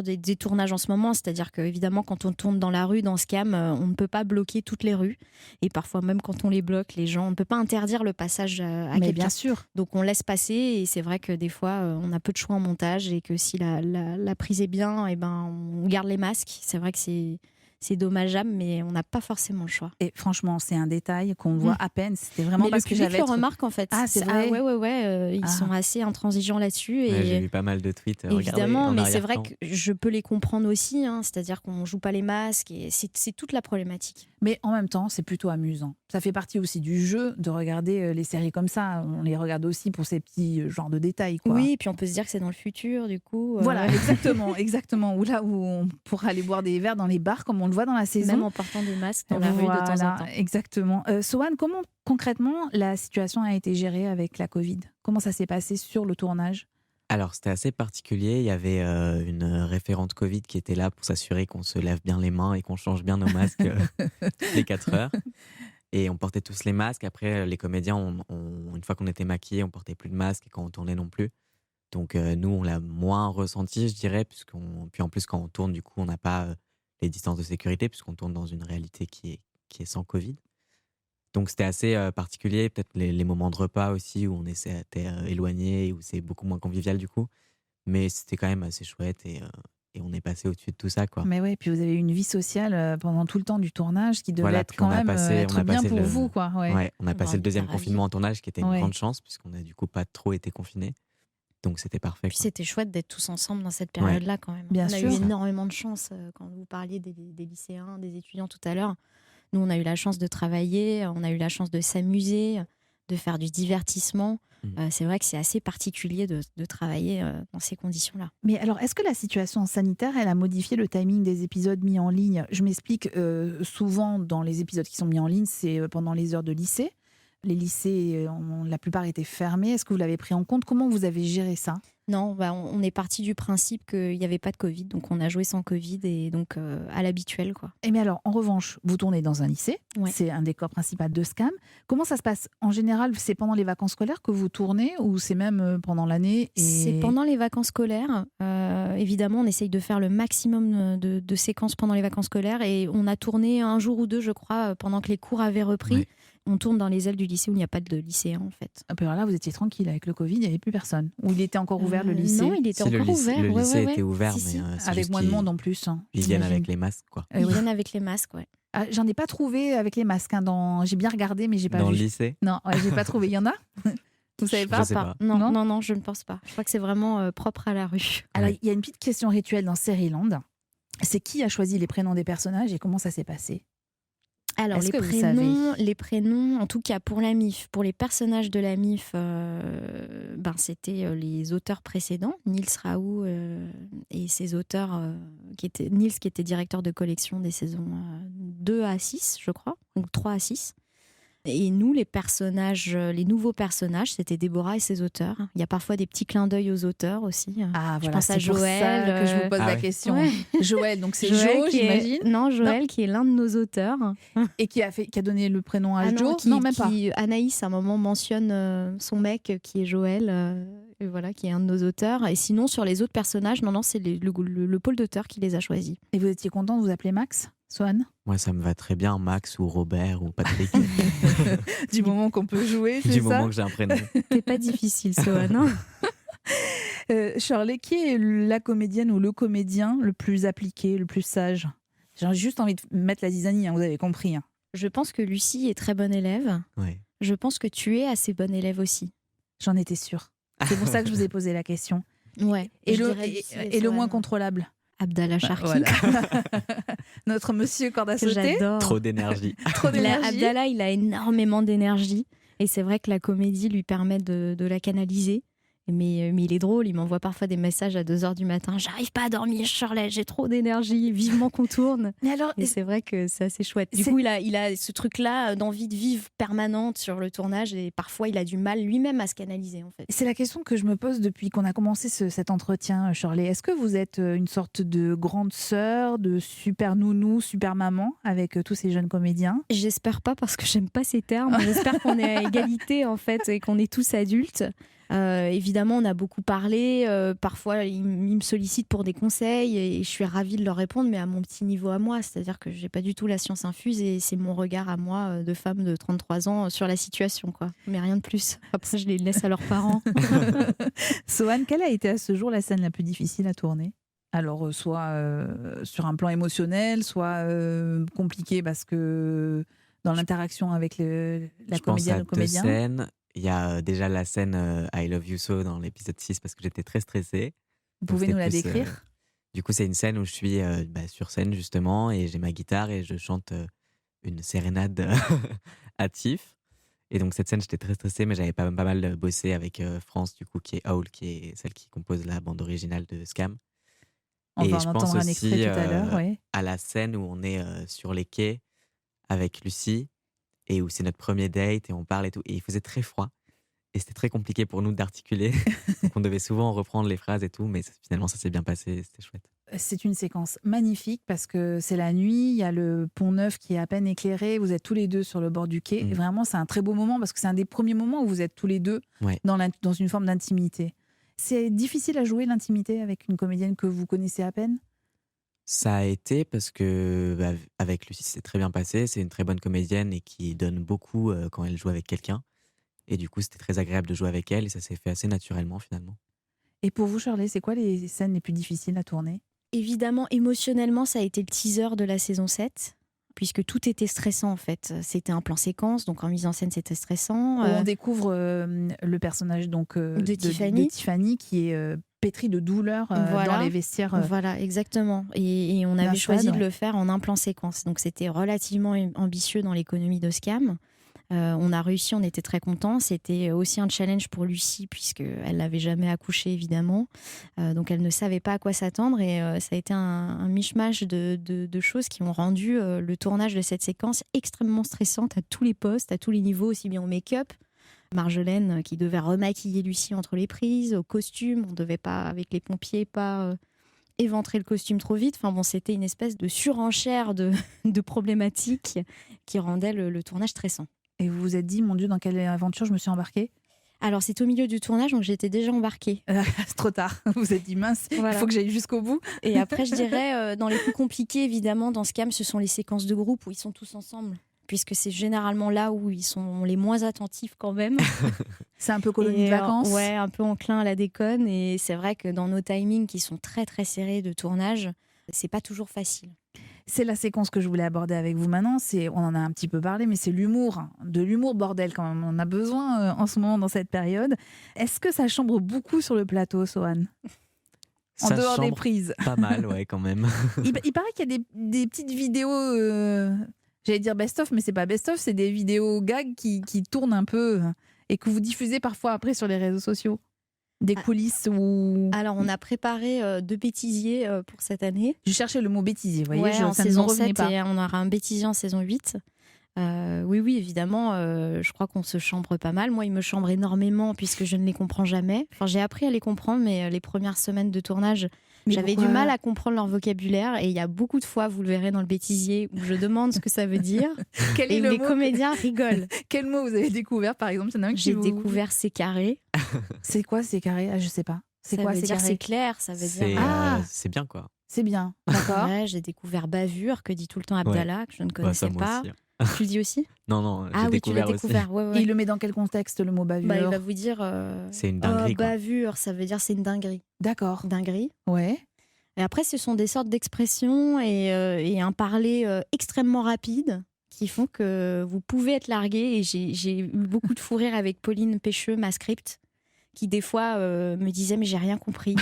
des tournages en ce moment. C'est-à-dire qu'évidemment, quand on tourne dans la rue, dans Scam, on ne peut pas bloquer toutes les rues. Et parfois, même quand on les bloque, les gens, on ne peut pas interdire le passage à Mais quelqu'un. bien sûr. Donc, on laisse passer. Et c'est vrai que des fois, on a peu de choix en montage. Et que si la prise est bien, et ben, on garde les masques. C'est vrai que c'est c'est dommageable, mais on n'a pas forcément le choix. Et franchement, c'est un détail qu'on voit à peine. C'était vraiment mais parce le que public j'avais... le remarque en fait. Ah, c'est vrai. Ouais. Ils sont assez intransigeants là-dessus. Et J'ai vu pas mal de tweets. évidemment, mais c'est vrai que que je peux les comprendre aussi. C'est-à-dire qu'on joue pas les masques et c'est toute la problématique. Mais en même temps, c'est plutôt amusant. Ça fait partie aussi du jeu de regarder les séries comme ça. On les regarde aussi pour ces petits genres de détails, quoi. Oui, et puis on peut se dire que c'est dans le futur, du coup. Voilà, exactement. Ou là où on pourra aller boire des verres dans les bars, comme on le voit dans la saison. Même en portant des masques dans la rue de temps en temps. Exactement. Sohan, comment concrètement la situation a été gérée avec la Covid ? Comment ça s'est passé sur le tournage ? Alors, c'était assez particulier. Il y avait une référente Covid qui était là pour s'assurer qu'on se lave bien les mains et qu'on change bien nos masques toutes les 4 heures. Et on portait tous les masques. Après, les comédiens, une fois qu'on était maquillés, on portait plus de masques et quand on tournait non plus. Donc, nous, on l'a moins ressenti, je dirais. Puis en plus, quand on tourne, du coup, on n'a pas les distances de sécurité puisqu'on tourne dans une réalité qui est sans Covid. Donc c'était assez particulier, peut-être les moments de repas aussi où on était éloigné, où c'est beaucoup moins convivial du coup. Mais c'était quand même assez chouette et on est passé au-dessus de tout ça, quoi. Mais ouais, puis vous avez eu une vie sociale pendant tout le temps du tournage qui devait être quand même être bien pour vous, quoi. Ouais, on a passé le deuxième confinement en tournage qui était une grande chance puisqu'on a du coup pas trop été confinés. Donc c'était parfait. Puis c'était chouette d'être tous ensemble dans cette période-là quand même. Bien on sûr. a eu énormément de chance quand vous parliez des lycéens, des étudiants tout à l'heure. Nous, on a eu la chance de travailler, on a eu la chance de s'amuser, de faire du divertissement. C'est vrai que c'est assez particulier de travailler dans ces conditions-là. Mais alors, est-ce que la situation sanitaire, elle a modifié le timing des épisodes mis en ligne ? Je m'explique, souvent dans les épisodes qui sont mis en ligne, c'est pendant les heures de lycée. Les lycées, la plupart étaient fermés. Est-ce que vous l'avez pris en compte ? Comment vous avez géré ça ? Non, on est parti du principe qu'il n'y avait pas de Covid, donc on a joué sans Covid et donc à l'habituel, quoi. Et mais alors, en revanche, vous tournez dans un lycée, c'est un décor principal de Scam. Comment ça se passe ? En général, c'est pendant les vacances scolaires que vous tournez ou c'est même pendant l'année ? C'est pendant les vacances scolaires. Évidemment, on essaye de faire le maximum de séquences pendant les vacances scolaires et on a tourné un jour ou deux, je crois, pendant que les cours avaient repris. Ouais. On tourne dans les ailes du lycée où il n'y a pas de lycéens, en fait. Alors là, vous étiez tranquille avec le Covid, il n'y avait plus personne. Ou il était encore ouvert, le lycée ? Non, il était encore ouvert. Le lycée était ouvert, mais avec moins de monde en plus. Ils viennent avec les masques, quoi. Ils viennent avec les masques, ouais. Ah, j'en ai pas trouvé avec les masques. J'ai bien regardé, mais j'ai pas vu. Dans le lycée ? Non, j'ai pas trouvé. Il y en a ? Vous savez pas ? Je sais pas. Non, je ne pense pas. Je crois que c'est vraiment propre à la rue. Alors, il y a une petite question rituelle dans Seriland. C'est qui a choisi les prénoms des personnages et comment ça s'est passé ? Alors, les prénoms, en tout cas pour la MIF, pour les personnages de la MIF, c'était les auteurs précédents, Niels Raoult et ses auteurs, Niels qui était directeur de collection des saisons 2 à 6, je crois, ou 3 à 6. Et nous, les nouveaux personnages, c'était Déborah et ses auteurs. Il y a parfois des petits clins d'œil aux auteurs aussi. Ah, je pense à Joël. C'est pour ça que je vous pose la question. Ouais. Joël, donc c'est Jo, j'imagine. Non, Joël qui est l'un de nos auteurs. Et qui a donné le prénom à Jo. Non, même pas. Anaïs, à un moment, mentionne son mec qui est Joël, et voilà, qui est un de nos auteurs. Et sinon, sur les autres personnages, c'est le pôle d'auteurs qui les a choisis. Et vous étiez content de vous appeler Max ? Sohan ? Moi, ça me va très bien, Max ou Robert ou Patrick. Du moment qu'on peut jouer, c'est ça ? Du moment que j'ai un prénom. C'est pas difficile, Sohan, hein ? Shirley, qui est la comédienne ou le comédien le plus appliqué, le plus sage ? J'ai juste envie de mettre la zizanie, vous avez compris. Je pense que Lucie est très bonne élève. Ouais. Je pense que tu es assez bonne élève aussi. J'en étais sûre. C'est pour ça que je vous ai posé la question. Ouais. Et le moins contrôlable ? Abdallah Sharki. Voilà. Notre monsieur corde à sauter. J'adore. Trop d'énergie. Abdallah, il a énormément d'énergie. Et c'est vrai que la comédie lui permet de la canaliser. Mais il est drôle, il m'envoie parfois des messages à 2h du matin. J'arrive pas à dormir, Shirley, j'ai trop d'énergie, vivement qu'on tourne. Et c'est vrai que c'est assez chouette. Du coup, il a ce truc-là d'envie de vivre permanente sur le tournage et parfois il a du mal lui-même à se canaliser, en fait. C'est la question que je me pose depuis qu'on a commencé cet entretien, Shirley. Est-ce que vous êtes une sorte de grande sœur, de super nounou, super maman avec tous ces jeunes comédiens ? J'espère pas parce que j'aime pas ces termes. J'espère qu'on est à égalité, en fait, et qu'on est tous adultes. Évidemment, on a beaucoup parlé. Parfois, ils me sollicitent pour des conseils et je suis ravie de leur répondre, mais à mon petit niveau à moi. C'est-à-dire que j'ai pas du tout la science infuse et c'est mon regard à moi de femme de 33 ans sur la situation, quoi. Mais rien de plus. Après, je les laisse à leurs parents. Sohan, quelle a été à ce jour la scène la plus difficile à tourner ? Alors, soit sur un plan émotionnel, soit compliqué parce que dans l'interaction avec la Je pense comédienne à ou le deux comédien. scènes. Il y a déjà la scène I Love You So dans l'épisode 6 parce que j'étais très stressée. Vous Donc pouvez c'était nous la plus, décrire? du coup, c'est une scène où je suis sur scène justement et j'ai ma guitare et je chante une sérénade à Tiff. Et donc cette scène, j'étais très stressée, mais j'avais pas mal bossé avec France, du coup, qui est Howl, qui est celle qui compose la bande originale de Scam. On Et va je en pense entendre un extrait aussi tout à l'heure, oui. à la scène où on est sur les quais avec Lucie et où c'est notre premier date et on parle et tout. Et il faisait très froid et c'était très compliqué pour nous d'articuler. Donc on devait souvent reprendre les phrases et tout, mais finalement ça s'est bien passé, c'était chouette. C'est une séquence magnifique parce que c'est la nuit, il y a le pont neuf qui est à peine éclairé, vous êtes tous les deux sur le bord du quai. Et vraiment, c'est un très beau moment parce que c'est un des premiers moments où vous êtes tous les deux dans une forme d'intimité. C'est difficile à jouer l'intimité avec une comédienne que vous connaissez à peine? Ça a été parce que avec Lucie, c'est très bien passé. C'est une très bonne comédienne et qui donne beaucoup quand elle joue avec quelqu'un. Et du coup, c'était très agréable de jouer avec elle et ça s'est fait assez naturellement finalement. Et pour vous, Shirley, c'est quoi les scènes les plus difficiles à tourner? Évidemment, émotionnellement, ça a été le teaser de la saison 7, puisque tout était stressant en fait. C'était un plan séquence, donc en mise en scène, c'était stressant. On découvre le personnage donc, de Tiffany qui est pétri de douleur dans les vestiaires. Voilà, exactement. Et on avait choisi de le faire en un plan séquence. Donc c'était relativement ambitieux dans l'économie de Scam. On a réussi, on était très contents. C'était aussi un challenge pour Lucie, puisqu'elle n'avait jamais accouché, évidemment. Donc elle ne savait pas à quoi s'attendre. Et ça a été un mishmash de choses qui ont rendu le tournage de cette séquence extrêmement stressante à tous les postes, à tous les niveaux, aussi bien au make-up. Marjolaine qui devait remaquiller Lucie entre les prises, au costume. On ne devait pas, avec les pompiers, éventrer le costume trop vite. Enfin bon, c'était une espèce de surenchère de problématiques qui rendait le tournage stressant. Et vous vous êtes dit, mon Dieu, dans quelle aventure je me suis embarquée? Alors, c'est au milieu du tournage, donc j'étais déjà embarquée. C'est trop tard. Vous vous êtes dit, mince, voilà. Il faut que j'aille jusqu'au bout. Et après, je dirais, dans les plus compliqués, évidemment, dans Scam, ce sont les séquences de groupe où ils sont tous ensemble. Puisque c'est généralement là où ils sont les moins attentifs quand même. C'est un peu colonie de vacances. Ouais, un peu enclin à la déconne. Et c'est vrai que dans nos timings qui sont très très serrés de tournage, c'est pas toujours facile. C'est la séquence que je voulais aborder avec vous maintenant. On en a un petit peu parlé, mais c'est l'humour. De l'humour bordel quand même. On en a besoin en ce moment dans cette période. Est-ce que ça chambre beaucoup sur le plateau, Sohan? En dehors des prises. Pas mal, ouais, quand même. Il paraît qu'il y a des petites vidéos, j'allais dire best-of, mais c'est pas best-of, c'est des vidéos gags qui tournent un peu et que vous diffusez parfois après sur les réseaux sociaux. Des coulisses ou... Alors, on a préparé 2 bêtisiers pour cette année. Je cherchais le mot bêtisier, vous voyez, ouais, en ça saison ne me revenait 7 pas. Et on aura un bêtisier en saison 8. Oui, évidemment, je crois qu'on se chambre pas mal. Moi, il me chambre énormément puisque je ne les comprends jamais. Enfin, j'ai appris à les comprendre, mais les premières semaines de tournage, j'avais du mal à comprendre leur vocabulaire. Et il y a beaucoup de fois, vous le verrez dans le bêtisier, où je demande ce que ça veut dire. Quel est et le les mot comédiens rigolent. Quel mot vous avez découvert, par exemple? J'ai découvert c'est carré. C'est quoi c'est carré? Je sais pas. Ça veut dire c'est clair, ça veut dire... c'est bien, quoi. C'est bien, d'accord. Ouais, j'ai découvert bavure, que dit tout le temps Abdallah, que je ne connaissais pas. Aussi. Tu le dis aussi? Non, ah j'ai oui, tu l'as découvert. Ouais. Et il le met dans quel contexte, le mot bavure? Il va vous dire... c'est une dinguerie, quoi. Bavure, ça veut dire c'est une dinguerie. D'accord. Dinguerie. Ouais. Et après, ce sont des sortes d'expressions et un parler extrêmement rapide qui font que vous pouvez être largué. Et j'ai eu beaucoup de fou rire avec Pauline Pêcheux, ma script, qui des fois me disait mais j'ai rien compris.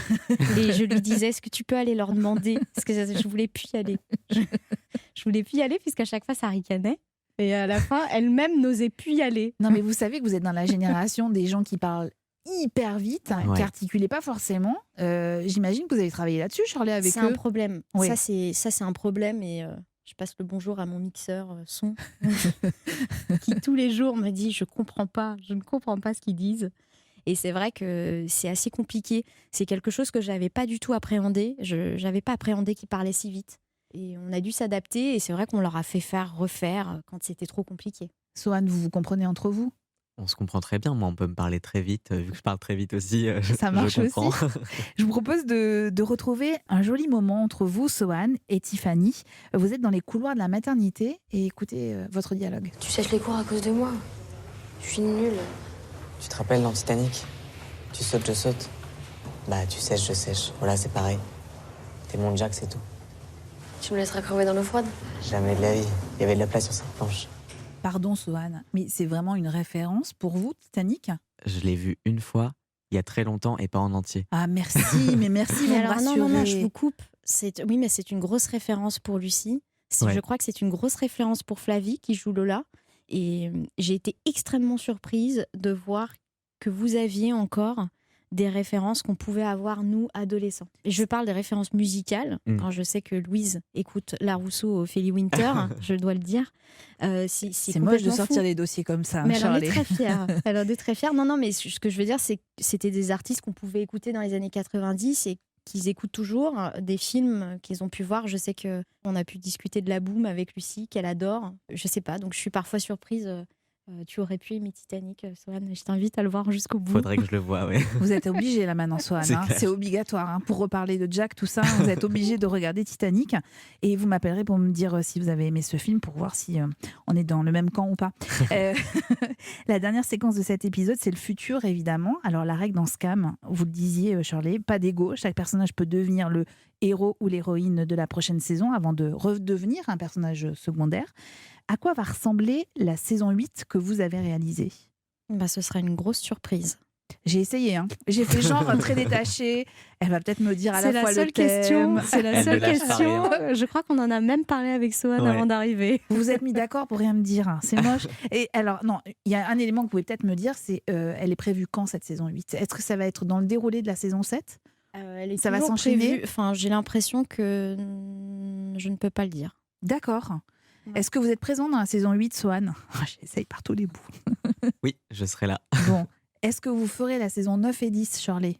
Et je lui disais est-ce que tu peux aller leur demander? Parce que je voulais plus y aller. Je voulais plus y aller puisqu'à chaque fois ça ricanait. Et à la fin, elle-même n'osait plus y aller. Non mais vous savez que vous êtes dans la génération des gens qui parlent hyper vite, qui n'articulaient pas forcément. J'imagine que vous avez travaillé là-dessus, Shirley, avec eux. C'est un problème. Oui. Ça, c'est un problème et... Je passe le bonjour à mon mixeur son qui tous les jours me dit je ne comprends pas ce qu'ils disent. Et c'est vrai que c'est assez compliqué. C'est quelque chose que je n'avais pas du tout appréhendé. Je n'avais pas appréhendé qu'ils parlaient si vite. Et on a dû s'adapter et c'est vrai qu'on leur a fait refaire quand c'était trop compliqué. Sohan, vous vous comprenez entre vous? On se comprend très bien. Moi, on peut me parler très vite. Vu que je parle très vite aussi, ça marche je comprends. Aussi. Je vous propose de retrouver un joli moment entre vous, Sohan, et Tiffany. Vous êtes dans les couloirs de la maternité et écoutez votre dialogue. Tu sèches les cours à cause de moi. Je suis nulle. Tu te rappelles dans Titanic? Tu sautes, je saute. Bah, tu sèches, je sèche. Voilà, c'est pareil. T'es mon Jack, c'est tout. Tu me laisseras crever dans l'eau froide? Jamais de la vie. Il y avait de la place sur cette planche. Pardon, Sohan, mais c'est vraiment une référence pour vous, Titanic? Je l'ai vu une fois, il y a très longtemps et pas en entier. Ah, merci, mais merci, vous Mais me alors, rassurez. non, je vous coupe. Oui, mais c'est une grosse référence pour Lucie. Ouais. Je crois que c'est une grosse référence pour Flavie qui joue Lola. Et j'ai été extrêmement surprise de voir que vous aviez encore des références qu'on pouvait avoir, nous, adolescents. Et je parle des références musicales. Quand je sais que Louise écoute La Rousseau, Ophélie Winter, je dois le dire. C'est moche de sortir des dossiers comme ça, mais elle en Charlie. est très fière. Elle en est très fière. Non, mais ce que je veux dire, c'est que c'était des artistes qu'on pouvait écouter dans les années 90 et qu'ils écoutent toujours, des films qu'ils ont pu voir. Je sais qu'on a pu discuter de La Boum avec Lucie, qu'elle adore. Je sais pas, donc je suis parfois surprise. Tu aurais pu aimer Titanic, Sohan. Je t'invite à le voir jusqu'au bout. Faudrait que je le voie, ouais. Vous êtes obligé là maintenant, Sohan. C'est clair. C'est obligatoire. Pour reparler de Jack, tout ça, vous êtes obligé de regarder Titanic. Et vous m'appellerez pour me dire si vous avez aimé ce film, pour voir si on est dans le même camp ou pas. La dernière séquence de cet épisode, c'est le futur, évidemment. Alors, la règle dans Scam, vous le disiez, Shirley, pas d'ego. Chaque personnage peut devenir le héros ou l'héroïne de la prochaine saison avant de redevenir un personnage secondaire. À quoi va ressembler la saison 8 que vous avez réalisée? Ce sera une grosse surprise. J'ai essayé, J'ai fait genre très détaché. Elle va peut-être me dire à la fois le question. thème. C'est la Elle seule ne lâche pas question. Je crois qu'on en a même parlé avec Sohan Ouais. avant d'arriver. Vous vous êtes mis d'accord pour rien me dire. C'est moche. Et alors, non, il y a un élément que vous pouvez peut-être me dire, c'est elle est prévue quand cette saison 8? Est-ce que ça va être dans le déroulé de la saison 7? Ça va s'enchaîner? Enfin, j'ai l'impression que je ne peux pas le dire. D'accord. Ouais. Est-ce que vous êtes présent dans la saison 8, Sohan? J'essaye par tous les bouts. Oui, je serai là. Bon. Est-ce que vous ferez la saison 9 et 10, Shirley?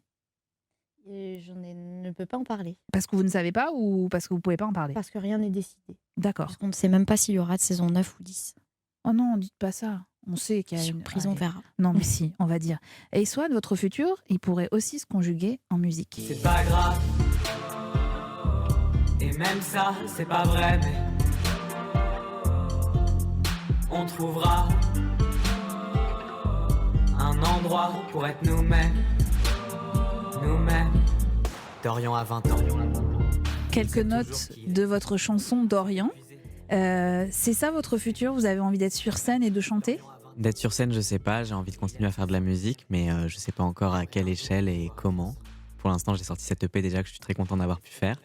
Ne peux pas en parler. Parce que vous ne savez pas ou parce que vous ne pouvez pas en parler? Parce que rien n'est décidé. D'accord. Parce qu'on ne sait même pas s'il y aura de saison 9 ou 10. Oh non, dites pas ça. On sait qu'il y a Surprise, une... on verra. Non, mais si, on va dire. Et soit votre futur, il pourrait aussi se conjuguer en musique. C'est pas grave. Et même ça, c'est pas vrai, mais on trouvera un endroit pour être nous-mêmes. Nous-mêmes. Dorian a 20 ans. Quelques notes de votre chanson Dorian. C'est ça votre futur? Vous avez envie d'être sur scène et de chanter? D'être sur scène, je sais pas. J'ai envie de continuer à faire de la musique, mais je sais pas encore à quelle échelle et comment. Pour l'instant, j'ai sorti cette EP déjà que je suis très content d'avoir pu faire.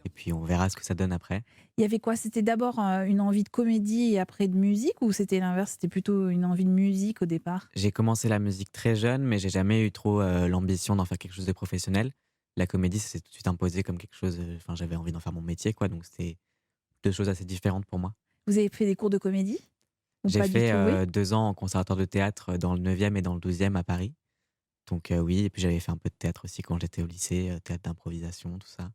Et puis, on verra ce que ça donne après. Il y avait quoi? C'était d'abord une envie de comédie et après de musique, ou c'était l'inverse? C'était plutôt une envie de musique au départ? J'ai commencé la musique très jeune, mais j'ai jamais eu trop l'ambition d'en faire quelque chose de professionnel. La comédie, ça s'est tout de suite imposé comme quelque chose... Enfin, j'avais envie d'en faire mon métier, quoi. Donc, c'était deux choses assez différentes pour moi. Vous avez fait des cours de comédie? Ou J'ai pas du fait tout, oui 2 ans en conservatoire de théâtre dans le 9e et dans le 12e à Paris. Donc oui, et puis j'avais fait un peu de théâtre aussi quand j'étais au lycée, théâtre d'improvisation, tout ça.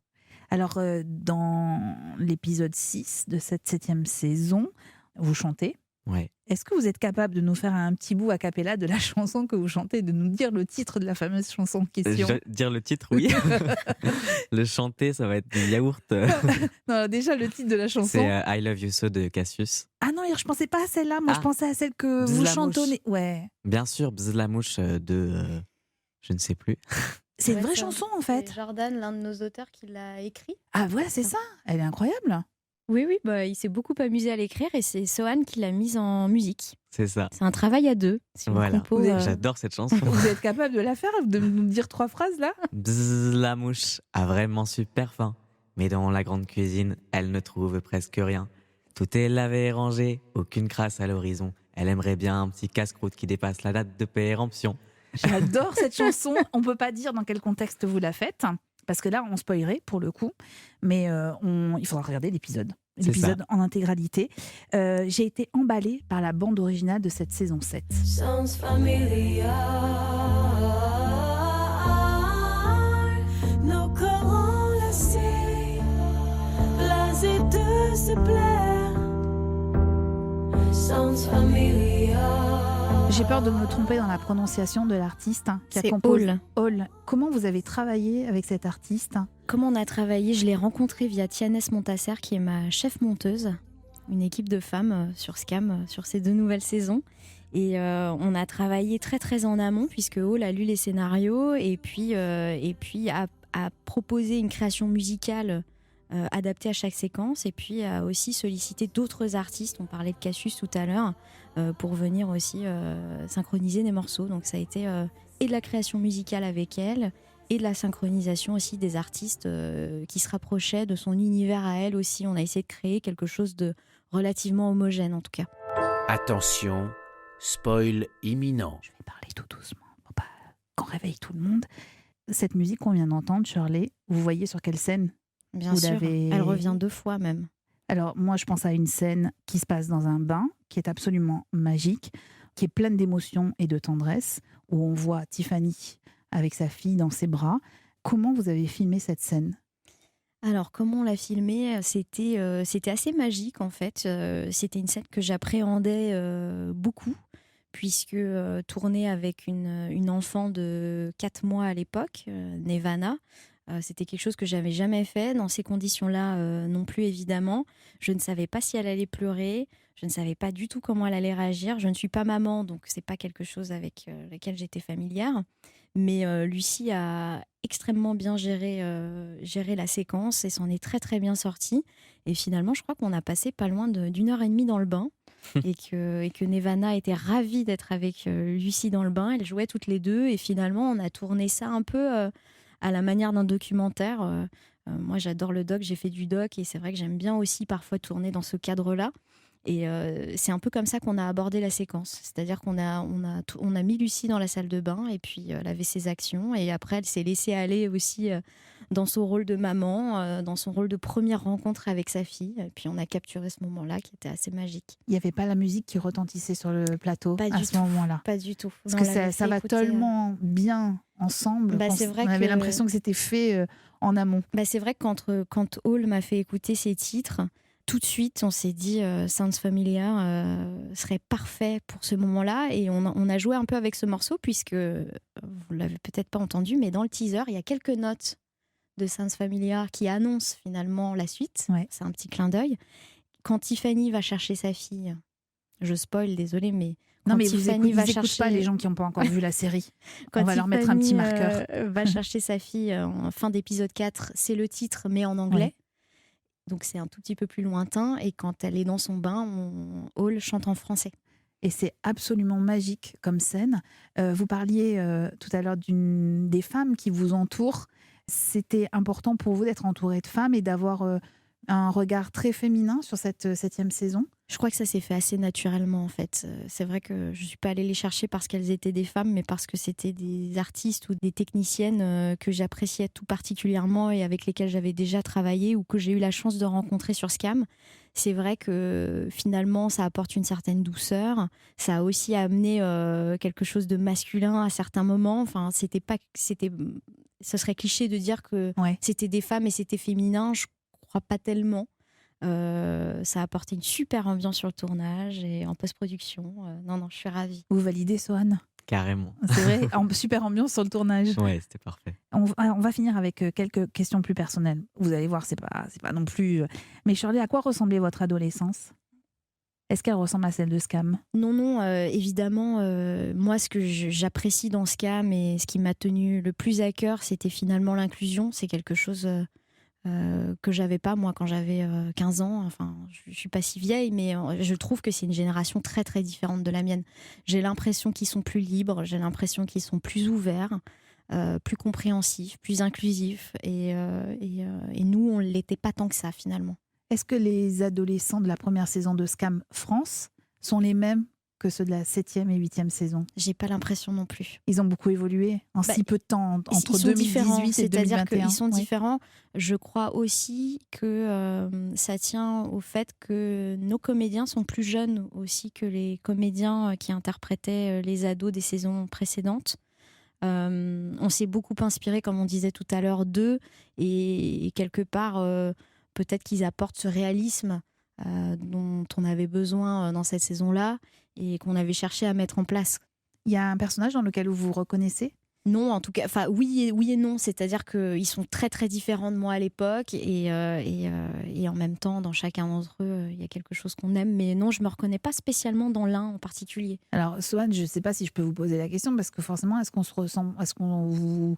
Alors, dans l'épisode 6 de cette 7e saison, vous chantez. Ouais. Est-ce que vous êtes capable de nous faire un petit bout a cappella de la chanson que vous chantez, de nous dire le titre de la fameuse chanson en question? Dire le titre, oui. Le chanter, ça va être du yaourt. Non, déjà le titre de la chanson. C'est I Love You So de Cassius. Ah non, je pensais pas à celle-là. Moi, je pensais à celle que Bzz vous la chantonnez. Ouais. Bien sûr, Bzz la mouche de... je ne sais plus. C'est une vraie chanson en fait. C'est Jordan, l'un de nos auteurs, qui l'a écrit. Ah voilà, c'est ça. Elle est incroyable. Oui, il s'est beaucoup amusé à l'écrire et c'est Sohan qui l'a mise en musique. C'est ça. C'est un travail à deux. C'est une Voilà. compo, J'adore cette chanson. Vous êtes capable de la faire, de nous dire 3 phrases là? Bzz la mouche a vraiment super faim. Mais dans la grande cuisine, elle ne trouve presque rien. Tout est lavé et rangé, aucune crasse à l'horizon. Elle aimerait bien un petit casse-croûte qui dépasse la date de péremption. J'adore cette chanson. On peut pas dire dans quel contexte vous la faites, parce que là, on spoilerait pour le coup. Mais il faudra regarder l'épisode. L'épisode en intégralité. J'ai été emballée par la bande originale de cette saison 7. Sounds familiar. Nos corps enlacés, blasés de se plaire. Sounds familiar. J'ai peur de me tromper dans la prononciation de l'artiste qui a C'est composé Hall. Hall. Comment vous avez travaillé avec cet artiste? Comment on a travaillé? Je l'ai rencontré via Tianès Montasser, qui est ma chef monteuse, une équipe de femmes sur Scam, sur ces 2 nouvelles saisons. Et on a travaillé très très en amont, puisque Hall a lu les scénarios et puis a à proposer une création musicale adaptée à chaque séquence et puis à aussi solliciter d'autres artistes. On parlait de Cassius tout à l'heure pour venir aussi synchroniser des morceaux. Donc ça a été et de la création musicale avec elle et de la synchronisation aussi des artistes qui se rapprochaient de son univers à elle aussi. On a essayé de créer quelque chose de relativement homogène en tout cas. Attention, spoil imminent. Je vais parler tout doucement pour pas qu'on réveille tout le monde. Cette musique qu'on vient d'entendre, Shirley, vous voyez sur quelle scène? Bien sûr, elle revient 2 fois même. Alors moi, je pense à une scène qui se passe dans un bain, qui est absolument magique, qui est pleine d'émotions et de tendresse, où on voit Tiffany avec sa fille dans ses bras. Comment vous avez filmé cette scène? Alors, comment on l'a filmé? C'était assez magique en fait. C'était une scène que j'appréhendais beaucoup, puisque tournée avec une enfant de 4 mois à l'époque, Nevana, c'était quelque chose que j'avais jamais fait dans ces conditions-là non plus évidemment. Je ne savais pas si elle allait pleurer, je ne savais pas du tout comment elle allait réagir. Je ne suis pas maman, donc c'est pas quelque chose avec laquelle j'étais familière. Mais Lucie a extrêmement bien géré la séquence et s'en est très très bien sortie. Et finalement, je crois qu'on a passé pas loin d'1h30 dans le bain et que Nevana était ravie d'être avec Lucie dans le bain. Elles jouaient toutes les deux et finalement, on a tourné ça un peu à la manière d'un documentaire. Moi, j'adore le doc, j'ai fait du doc et c'est vrai que j'aime bien aussi parfois tourner dans ce cadre-là. Et c'est un peu comme ça qu'on a abordé la séquence. C'est-à-dire qu'on a mis Lucie dans la salle de bain et puis elle avait ses actions. Et après, elle s'est laissée aller aussi dans son rôle de maman, dans son rôle de première rencontre avec sa fille. Et puis on a capturé ce moment-là qui était assez magique. Il n'y avait pas la musique qui retentissait sur le plateau à ce moment-là? Pas du tout. Parce que ça va tellement bien ensemble. C'est vrai on avait l'impression que c'était fait en amont. C'est vrai que quand Hall m'a fait écouter ces titres, tout de suite, on s'est dit Sounds Familiar serait parfait pour ce moment-là. Et on a joué un peu avec ce morceau, puisque, vous ne l'avez peut-être pas entendu, mais dans le teaser, il y a quelques notes de Sounds Familiar qui annoncent finalement la suite. Ouais. C'est un petit clin d'œil. Quand Tiffany va chercher sa fille, je spoil, désolée, mais... Non, mais Tiffany vous n'écoutez pas les gens qui n'ont pas encore vu la série. On va leur mettre un petit marqueur. Va chercher sa fille en fin d'épisode 4, c'est le titre, mais en anglais. Ouais. Donc c'est un tout petit peu plus lointain. Et quand elle est dans son bain, Hall chante en français. Et c'est absolument magique comme scène. Vous parliez tout à l'heure des femmes qui vous entourent. C'était important pour vous d'être entourée de femmes et d'avoir un regard très féminin sur cette 7e saison? Je crois que ça s'est fait assez naturellement en fait. C'est vrai que je ne suis pas allée les chercher parce qu'elles étaient des femmes, mais parce que c'était des artistes ou des techniciennes que j'appréciais tout particulièrement et avec lesquelles j'avais déjà travaillé ou que j'ai eu la chance de rencontrer sur Scam. C'est vrai que finalement ça apporte une certaine douceur. Ça a aussi amené quelque chose de masculin à certains moments. Enfin, ce serait cliché de dire que c'était des femmes et c'était féminin. Je crois pas tellement. Ça a apporté une super ambiance sur le tournage et en post-production. Non, je suis ravie. Vous validez, Sohan? Carrément. C'est vrai, super ambiance sur le tournage. Ouais, c'était parfait. On va finir avec quelques questions plus personnelles. Vous allez voir, c'est pas non plus... Mais Shirley, à quoi ressemblait votre adolescence? Est-ce qu'elle ressemble à celle de Scam? Non, évidemment. Moi, ce que j'apprécie dans Scam et ce qui m'a tenu le plus à cœur, c'était finalement l'inclusion. C'est quelque chose... que j'avais pas moi quand j'avais 15 ans. Enfin, je suis pas si vieille, mais je trouve que c'est une génération très très différente de la mienne. J'ai l'impression qu'ils sont plus libres, j'ai l'impression qu'ils sont plus ouverts, plus compréhensifs, plus inclusifs. Et nous, on l'était pas tant que ça finalement. Est-ce que les adolescents de la première saison de Scam France sont les mêmes que ceux de la 7e et 8e saison? J'ai pas l'impression non plus. Ils ont beaucoup évolué en si peu de temps, entre 2018 et 2021. C'est-à-dire qu'ils sont différents. Je crois aussi que ça tient au fait que nos comédiens sont plus jeunes aussi que les comédiens qui interprétaient les ados des saisons précédentes. On s'est beaucoup inspiré, comme on disait tout à l'heure, d'eux. Et quelque part, peut-être qu'ils apportent ce réalisme dont on avait besoin dans cette saison-là et qu'on avait cherché à mettre en place. Il y a un personnage dans lequel vous vous reconnaissez? Non, en tout cas, oui et non. C'est-à-dire qu'ils sont très très différents de moi à l'époque et en même temps, dans chacun d'entre eux, il y a quelque chose qu'on aime. Mais non, je me reconnais pas spécialement dans l'un en particulier. Alors, Sohan, je ne sais pas si je peux vous poser la question parce que forcément, est-ce qu'on se ressemble? Est-ce qu'on vous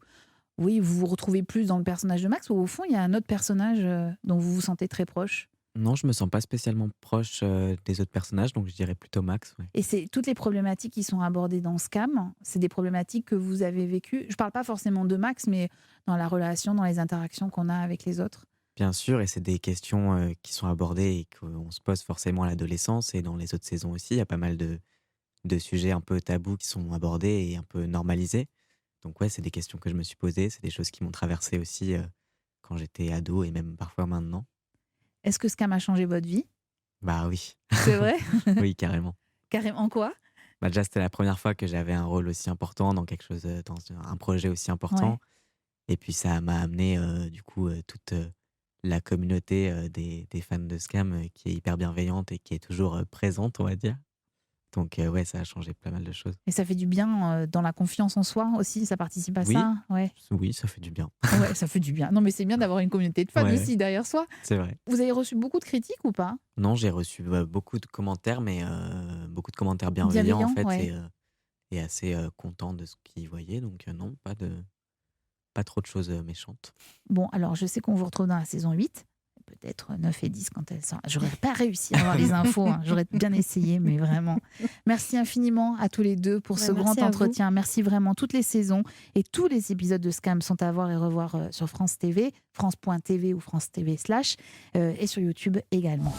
oui, vous vous retrouvez plus dans le personnage de Max ou au fond, il y a un autre personnage dont vous vous sentez très proche? Non, je me sens pas spécialement proche des autres personnages, donc je dirais plutôt Max. Ouais. Et c'est toutes les problématiques qui sont abordées dans Scam, c'est des problématiques que vous avez vécues. Je parle pas forcément de Max, mais dans la relation, dans les interactions qu'on a avec les autres. Bien sûr, et c'est des questions qui sont abordées et qu'on se pose forcément à l'adolescence et dans les autres saisons aussi. Il y a pas mal de sujets un peu tabous qui sont abordés et un peu normalisés. Donc ouais, c'est des questions que je me suis posées, c'est des choses qui m'ont traversé aussi quand j'étais ado et même parfois maintenant. Est-ce que Scam a changé votre vie? Bah oui, C'est vrai? oui, carrément. Carrément en quoi? Bah déjà, c'était la première fois que j'avais un rôle aussi important dans quelque chose, dans un projet aussi important. Ouais. Et puis ça m'a amené du coup toute la communauté des fans de Scam qui est hyper bienveillante et qui est toujours présente, on va dire. Donc ouais, ça a changé pas mal de choses. Et ça fait du bien dans la confiance en soi aussi, ça participe à Oui. ça? Ouais. Oui, ça fait du bien. Ouais, ça fait du bien. Non, mais c'est bien d'avoir une communauté de fans Ouais. aussi derrière soi. C'est vrai. Vous avez reçu beaucoup de critiques ou pas? Non, j'ai reçu beaucoup de commentaires, mais beaucoup de commentaires bienveillants en fait, Bienveillants, et assez contents de ce qu'ils voyaient. Donc non, pas trop de choses méchantes. Bon, alors je sais qu'on vous retrouve dans la saison 8, peut-être 9 et 10 quand elle sort. J'aurais pas réussi à avoir les infos, hein. J'aurais bien essayé, mais vraiment. Merci infiniment à tous les deux pour ce Merci grand à vous. entretien. Merci vraiment. Toutes les saisons et tous les épisodes de Scam sont à voir et revoir sur France TV, France.tv ou France TV / et sur YouTube également.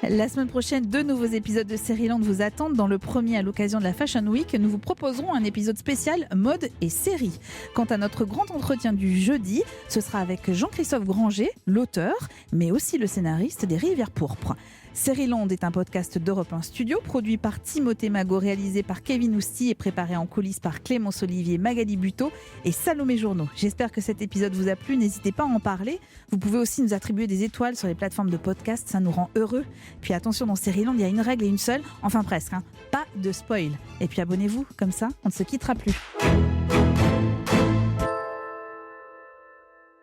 La semaine prochaine, 2 nouveaux épisodes de Sérieland vous attendent. Dans le premier, à l'occasion de la Fashion Week, nous vous proposerons un épisode spécial mode et série. Quant à notre grand entretien du jeudi, ce sera avec Jean-Christophe Granger, l'auteur, mais aussi le scénariste des Rivières Pourpres. Sérieland est un podcast d'Europe 1 Studio, produit par Timothée Magot, réalisé par Kevin Ousti et préparé en coulisses par Clémence Olivier, Magali Buteau et Salomé Journeau. J'espère que cet épisode vous a plu, n'hésitez pas à en parler. Vous pouvez aussi nous attribuer des étoiles sur les plateformes de podcast, ça nous rend heureux. Puis attention, dans Sérieland, il y a une règle et une seule, enfin presque, pas de spoil. Et puis abonnez-vous, comme ça, on ne se quittera plus.